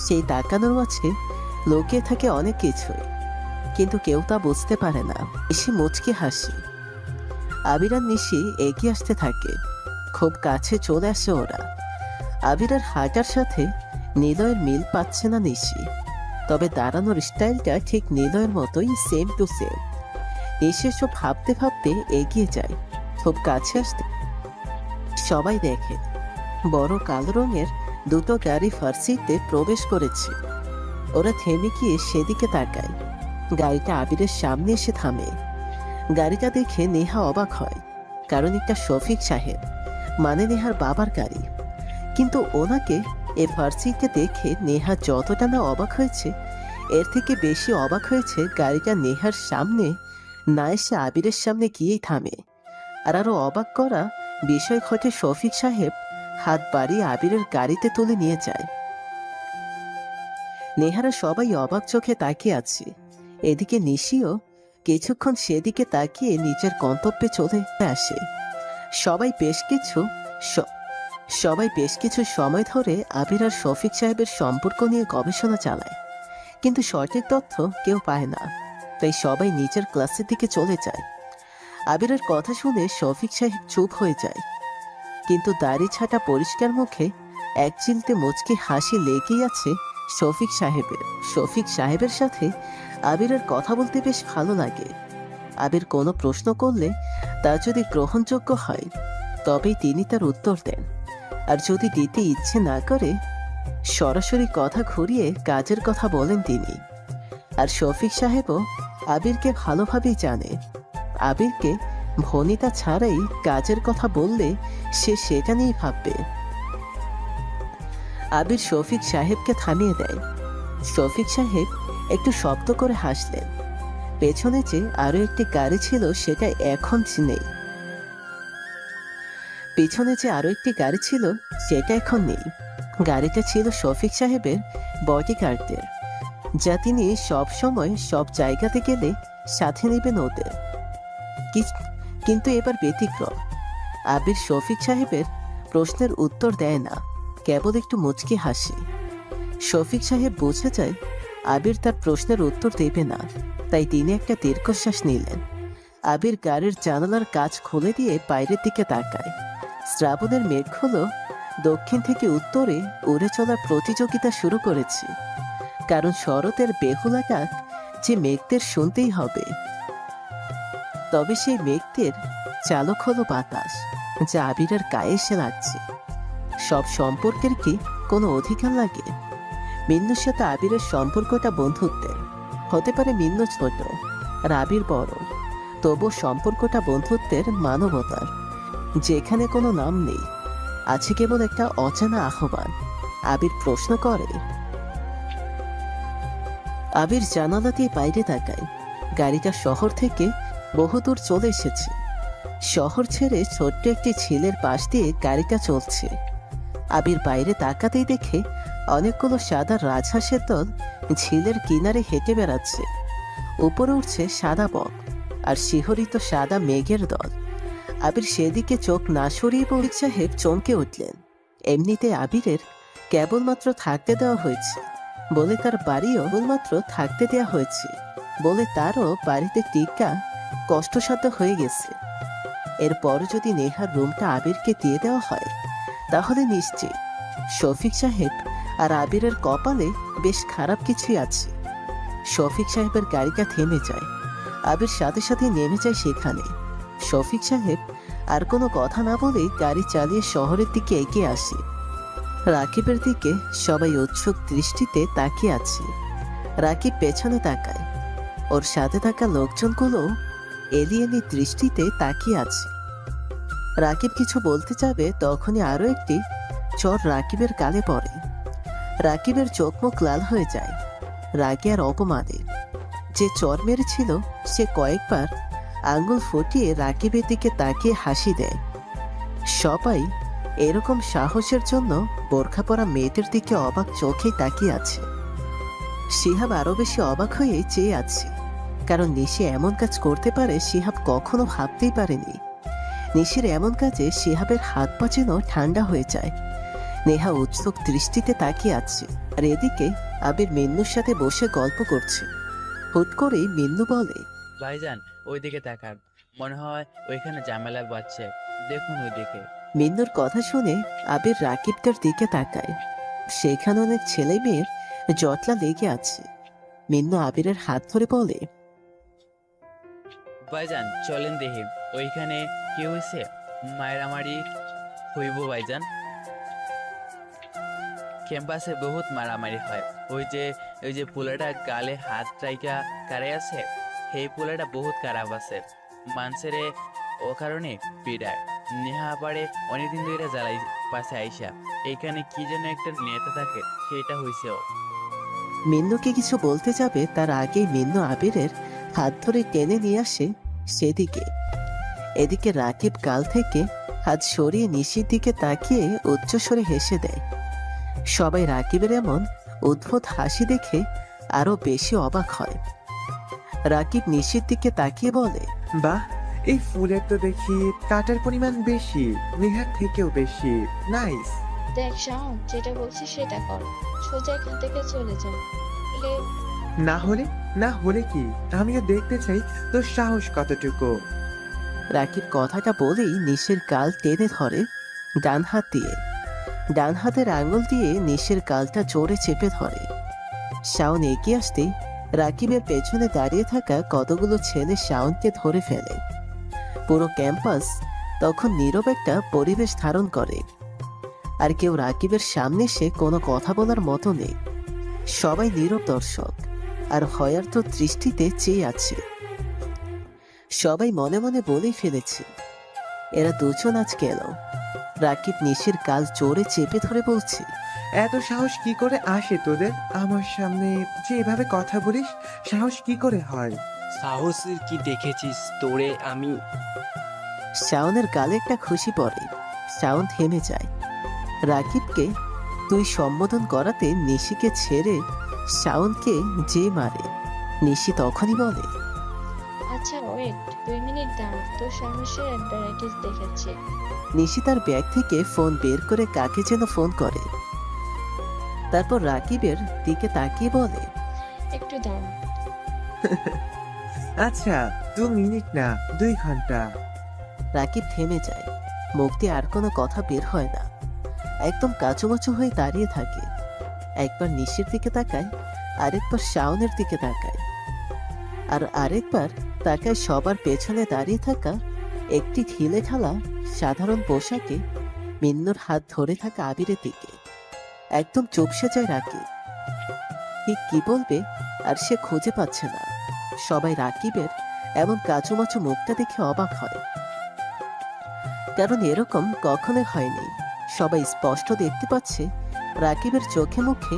সেই তাকানোর মাঝে লুকিয়ে থাকে অনেক কিছুই, কিন্তু কেউ তা বুঝতে পারে না। নিশি মুচকি হাসি। আবির আর নিশি এগিয়ে আসতে থাকে। খুব কাছে চলে আসে ওরা। আবিরের হাঁটার সাথে নিলয়ের মিল পাচ্ছে না নিশি, তবে দাঁড়ানোর স্টাইলটা ঠিক নিলয়ের মতোই, সেম টু সেম। নিশি সব ভাবতে ভাবতে এগিয়ে যায়। খুব কাছে আসতে সবাই দেখে বড় কালো রঙের দুটো গাড়ি ফার্সিতে প্রবেশ করেছে। ওরা থেমে গিয়ে সেদিকে তাকায়। গাড়িটা আবিরের সামনে এসে থামে। গাড়িটা দেখে নেহা অবাক হয়, কারণ একটা শফিক সাহেব, মানে নেহার বাবার গাড়ি। কিন্তু ওনাকে এ ফার্সিতে দেখে নেহা যতটা না অবাক হয়েছে, এর থেকে বেশি অবাক হয়েছে গাড়িটা নেহার সামনে না এসে আবিরের সামনে গিয়েই থামে। আর আরো অবাক করা বিষয় ঘটে, শফিক সাহেব হাত বাড়িয়ে আবিরের গাড়িতে তুলে নিয়ে যায়। নেহারা সবাই অবাক চোখে তাকিয়ে আছে। এদিকে নিশিও কিছুক্ষণ সেদিকে তাকিয়ে নিজের গন্তব্যে চলে আসে। সবাই বেশ কিছু সময় ধরে আবির আর শফিক সাহেবের সম্পর্ক নিয়ে গবেষণা চালায়, কিন্তু সঠিক তথ্য কেউ পায় না। তাই সবাই নিজের ক্লাসের দিকে চলে যায়। আবিরের কথা শুনে শফিক সাহেব চুপ হয়ে যায়, কিন্তু দাড়ি ছাটা পরিষ্কার মুখে এক চিলতে মুচকি হাসি লেগেই আছে শফিক সাহেবের। শফিক সাহেবের সাথে আবিরের কথা বলতে বেশ ভালো লাগে। আবির কোনো প্রশ্ন করলে তা যদি গ্রহণযোগ্য হয় তবেই তিনি তার উত্তর দেন, আর যদি দিতে ইচ্ছে না করে সরাসরি কথা ঘুরিয়ে কাজের কথা বলেন তিনি। আর শফিক সাহেবও আবিরকে ভালোভাবেই জানে। আবিরকে ভনিতা ছাড়াই কাজের কথা বললে সে সেটা নিয়েই ভাববে। আবির শফিক সাহেবকে থামিয়ে দেয়। শফিক সাহেব একটু শব্দ করে হাসলেন। পেছনে যে আরো একটি গাড়ি ছিল সেটা এখন নেই। পেছনে যে আরো একটি গাড়ি ছিল সেটা এখন নেই। গাড়িটা ছিল শফিক সাহেবের বডিগার্ডদের, যা তিনি সব সময় সব জায়গাতে গেলে সাথে নেবেন ওদের। কিন্তু এবার ব্যতিক্রম। আবির শফিক সাহেবের প্রশ্নের উত্তর দেয় না, কেবল একটু মুচকি হাসে। শফিক সাহেব বুঝে যায় আবির তার প্রশ্নের উত্তর দেবে না, তাই তিনি একটা দীর্ঘশ্বাস নিলেন। আবির গাড়ির জানালার কাচ খুলে দিয়ে বাইরের দিকে তাকায়। শ্রাবণের মেঘগুলো দক্ষিণ থেকে উত্তরে উড়ে চলার প্রতিযোগিতা শুরু করেছে, কারণ শরতের বেহুলা ডাক যে মেঘদের শুনতেই হবে। তবে সেই মেঘদের চালক হলো বাতাস, যা আবিরের গায়ে এসে লাগছে। সব সম্পর্কের কি কোনো অধিকার লাগে? মিন্নুর সাথে আবিরের সম্পর্কটা বন্ধুত্বের। হতে পারে মিন্নু ছোট আর আবির বড়, তবু সম্পর্কটা বন্ধুত্বের, মানবতার। যেখানে কোনো নাম নেই, আছে কেবল একটা অচেনা আহ্বান। আবির প্রশ্ন করে। আবির জানালা দিয়ে বাইরে তাকায়। গাড়িটা শহর থেকে বহুদূর চলে এসেছে। শহর ছেড়ে ছোট্ট একটি ঝিলের পাশ দিয়ে গাড়িটা চলছে। আবির বাইরে তাকাতেই দেখে অনেকগুলো সাদা রাজহাঁসের দল ঝিলের কিনারে হেঁটে বেড়াচ্ছে। উপরে উঠছে সাদা বক আর শিহরিত সাদা মেঘের দল। আবির সেদিকে চোখ না সরিয়ে শফিক সাহেব চমকে উঠলেন। এমনিতে আবিরের কেবলমাত্র থাকতে দেওয়া হয়েছে বলে তার বাড়িও কেবলমাত্র থাকতে দেওয়া হয়েছে বলে তারও বাড়িতে টিকা কষ্টসাধ্য হয়ে গেছে। এরপর যদি নেহার রুমটা আবিরকে দিয়ে দেওয়া হয়, তাহলে নিশ্চয়ই শফিক সাহেব আর আবিরের কপালে বেশ খারাপ কিছুই আছে। শফিক সাহেবের গাড়িটা থেমে যায়। আবির সাথে সাথে নেমে যায় সেখানে। শফিক সাহেব আর কোনো কথা না বলেই গাড়ি চালিয়ে শহরের দিকে এগিয়ে আসে। রাকিবের দিকে সবাই উৎসুক দৃষ্টিতে তাকিয়ে আছে। রাকিব পেছনে তাকায়। ওর সাথে থাকা লোকজনগুলো এলিয়েনি দৃষ্টিতে তাকিয়ে আছে। রাকিব কিছু বলতে যাবে, তখনই আরো একটি চর রাকিবের গালে পড়ে। রাকিবের চোখ মুখ লাল হয়ে যায় রাগে আর অপমানে। যে চর মেরেছিল সে কয়েকবার আঙ্গুল ফুটিয়ে রাকিবের দিকে তাকিয়ে হাসি দেয়। সবাই এরকম সাহসের জন্য বোরখা পরা মেয়েদের দিকে অবাক চোখেই তাকিয়ে আছে। শিহাব আরো বেশি অবাক হয়ে চেয়ে আছে, কারণ নিশি এমন কাজ করতে পারে শিহাব কখনো ভাবতেই পারেনি। নিশির এমন কাজে শিহাবের হাত পা যেন ঠান্ডা হয়ে যায়। নেহা উৎসুক দৃষ্টিতে তাকিয়ে আছে, আর এদিকে আবির মিন্নুর সাথে বসে গল্প করছে। হুট করেই মিন্নু বলে, ভাইজান ওইদিকে তাকান, মনে হয় ওইখানে ঝামেলা বাজছে, দেখুন ওইদিকে। মিন্নুর কথা শুনে আবির রাকিবদের দিকে তাকায়। সেখানে অনেক ছেলে মেয়ের জটলা লেগে আছে। মিন্নু আবিরের হাত ধরে বলে, ভাইজান চলেন দেখি ওইখানে কি হয়েছে, মায়ের আমারই হইব ভাইজান। ক্যাম্পাসে বহুত মারামারি হয়। ওই যে পোলাটা গালে হাত রাইকা কারে আছে, সেই পোলাটা বহুত খারাপ আছে, মানুষেরে ও কারণে পিড়ায়। নেহা পারে অনেকদিন ধরে জ্বালাই পাশে আইসা, এইখানে কি যেন একটা নেতা থাকে, সেটা হইছে ও। মিন্নুকে কিছু বলতে যাবে তার আগেই মিন্নু আবিরের হাত ধরে টেনে নিয়ে আসে সেদিকে। এদিকে রাকিব গাল থেকে হাত সরিয়ে নিশির দিকে তাকিয়ে উচ্চস্বরে হেসে দেয়। সবাই রাকিবের এমন উদ্ভট হাসি দেখে আরো বেশি অবাক হয়। রাকিব নিশির দিকে তাকিয়ে বলে, বাহ, এই ফুলের তো দেখি কাটার পরিমাণ বেশি, নেহার থেকেও বেশি। নাইস। দেখ শাওন, যেটা বলছি সেটা কর, সোজা এখান থেকে চলে যাও। না হলে কি? আমিও দেখতে চাই তোর সাহস কতটুকু। রাকিব কথাটা বলেই নিশির গাল টেনে ধরে ডান হাত দিয়ে। ডান হাতের আঙুল দিয়ে নিশির গালটা জোরে চেপে ধরে। শাওন এগিয়ে আসতেই রাকিবের পেছনে দাঁড়িয়ে থাকা কতগুলো ছেলে শাওনকে ধরে ফেলে। পুরো ক্যাম্পাস তখন নীরব একটা পরিবেশ ধারণ করে, আর কেউ রাকিবের সামনে এসে কোনো কথা বলার মতো নেই। সবাই নীরব দর্শক আর হয়ার্থ দৃষ্টিতে চেয়ে আছে। সবাই মনে মনে বলেই ফেলেছে, এরা দুজন আজ গেল। রাকিব নিশির গাল জোরে চেপে ধরে বলছে, এত সাহস কি করে আসে তোদের? আমার সামনে যে এভাবে কথা বলিস, সাহস কি করে হয়? সাহসের কি দেখেছিস তোরে আমি? শাওনের গালে একটা খুশি পড়ে। শাওন থেমে যায়। রাকিবকে তুই সম্বোধন করাতে নিশিকে ছেড়ে শাওনকে যে মারে। নিশি তখনই বলে, আচ্ছা ওয়েট, 2 মিনিট দাঁড়া, তোর সাহসের অ্যাডভার্টাইজ দেখেছি। নিশি তার ব্যাগ থেকে ফোন বের করে কাকে যেন ফোন করে। তারপর রাকিবের দিকে তাকিয়ে বলে, একটু দাঁড়া। আচ্ছা 2 মিনিট না, 2 ঘন্টা। রাকিব থেমে যায়। মুখ দিয়ে আর কোনো কথা বের হয় না। একদম কাচুমাচু হয়ে দাঁড়িয়ে থাকে। একবার নিশির দিকে তাকায়, আরেকবার শাওনের দিকে তাকায়, আর আরেকবার তাকায় সবার পেছনে দাঁড়িয়ে থাকা একটি ঢিলে ঢালা সাধারণ পোশাকে মিন্নুর হাত ধরে থাকা আবিরের দিকে। একদম চুপসে যায় রাকিব। ঠিক কি বলবে আর সে খুঁজে পাচ্ছে না। সবাই রাকিবের এমন কাচুমাচু মুখটা দেখে অবাক হয়, কারণ এরকম কখনোই হয়নি। সবাই স্পষ্ট দেখতে পাচ্ছে রাকিবের চোখে মুখে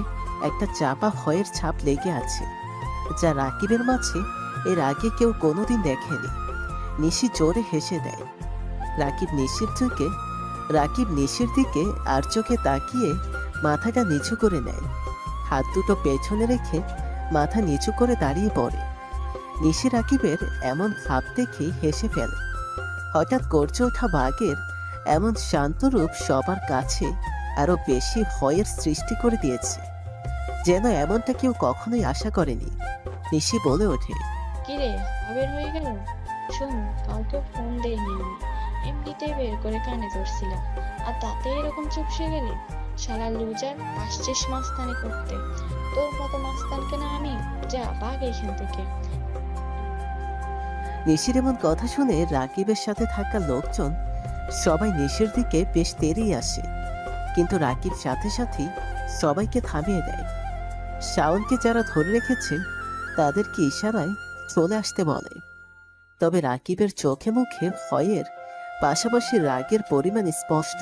একটা চাপা ভয়ের ছাপ লেগে আছে, যা রাকিবের মাঝে এর আগে কেউ কোনোদিন দেখেনি। নিশি জোরে হেসে দেয়। রাকিব নিশির দিকে আর চোখে তাকিয়ে মাথাটা নিচু করে নেয়। হাত দুটো পেছনে রেখে মাথা নিচু করে দাঁড়িয়ে পড়ে। নিশি রাকিবের এমন ভাব দেখে হেসে ফেলে। হঠাৎ গর্জে ওঠা বাঘের এমন শান্ত রূপ সবার কাছে আরো বেশি ভয়ের সৃষ্টি করে দিয়েছে, যেন এমনটা কেউ কখনোই আশা করেনি। নিশি বলে ওঠে, কিরে, আবির হয়ে গেল? শোন, কাউকে ফোন দেইনি আমি, এমনিতেই বের করে কানে ধরছিলাম, আর তাতে এরকম চুপসে গেলি? শালা লুজার, আসছিস মাস্তানি করতে? তোর মতো মাস্তানকে না আমি, যা ভাগ এখান থেকে। নিশির এমন কথা শুনে রাকিবের সাথে থাকা লোকজন সবাই নিশির দিকে বেশ তেড়িয়ে আসে, কিন্তু রাকিব সাথে সাথেই সবাইকে থামিয়ে দেয়। শাওনকে যারা ধরে রেখেছে তাদেরকে ইশারায় চলে আসতে বলে। তবে রাকিবের চোখে মুখে ভয়ের পাশাপাশি রাগের পরিমাণ স্পষ্ট,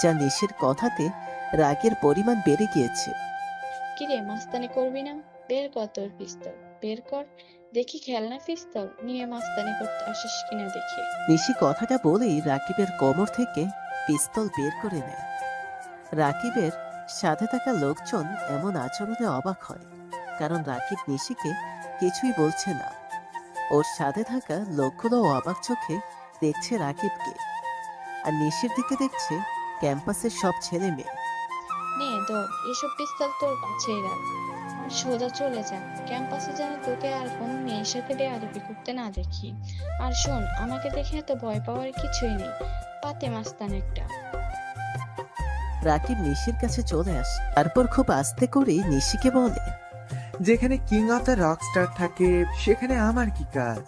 যা নিশির কথাতে রাগের পরিমাণ বেড়ে গিয়েছে। কিরে, মাস্তানি করবি না? বের কর তোর পিস্তল, বের কর দেখি, খেলনা পিস্তল নিয়ে মাস্তানি করতে আসিস কিনা দেখি। নিশি কথাটা বলেই রাকিবের কোমর থেকে পিস্তল বের করে নেয়। রাকিবের সাথে থাকা লোকজন এমন আচরণে অবাক হয়, কারণ রাকিব নিশিকে কিছুই বলছে না। ওর সাথে থাকা লোকগুলো অবাক চোখে দেখছে রাকিবকে, আর নিশির দিকে দেখছে ক্যাম্পাসের সব ছেলে মেয়ে। নে ধর, এসব পিস্তল তোর কাছেই রাখ, আর সোজা চলে যা। ক্যাম্পাসে যেন তোকে আর কোনো মেয়ের সাথে বেয়াদবি করতে না দেখি। আর শোন, আমাকে দেখে এত ভয় পাওয়ার কিছুই নেই, পাতে মাস্তান একটা। রাকিব নিশির কাছে চলে আসে, তারপর খুব আস্তে করে নিশিকে বলে, যেখানে king of the rock star থাকে সেখানে আমার কি কাজ?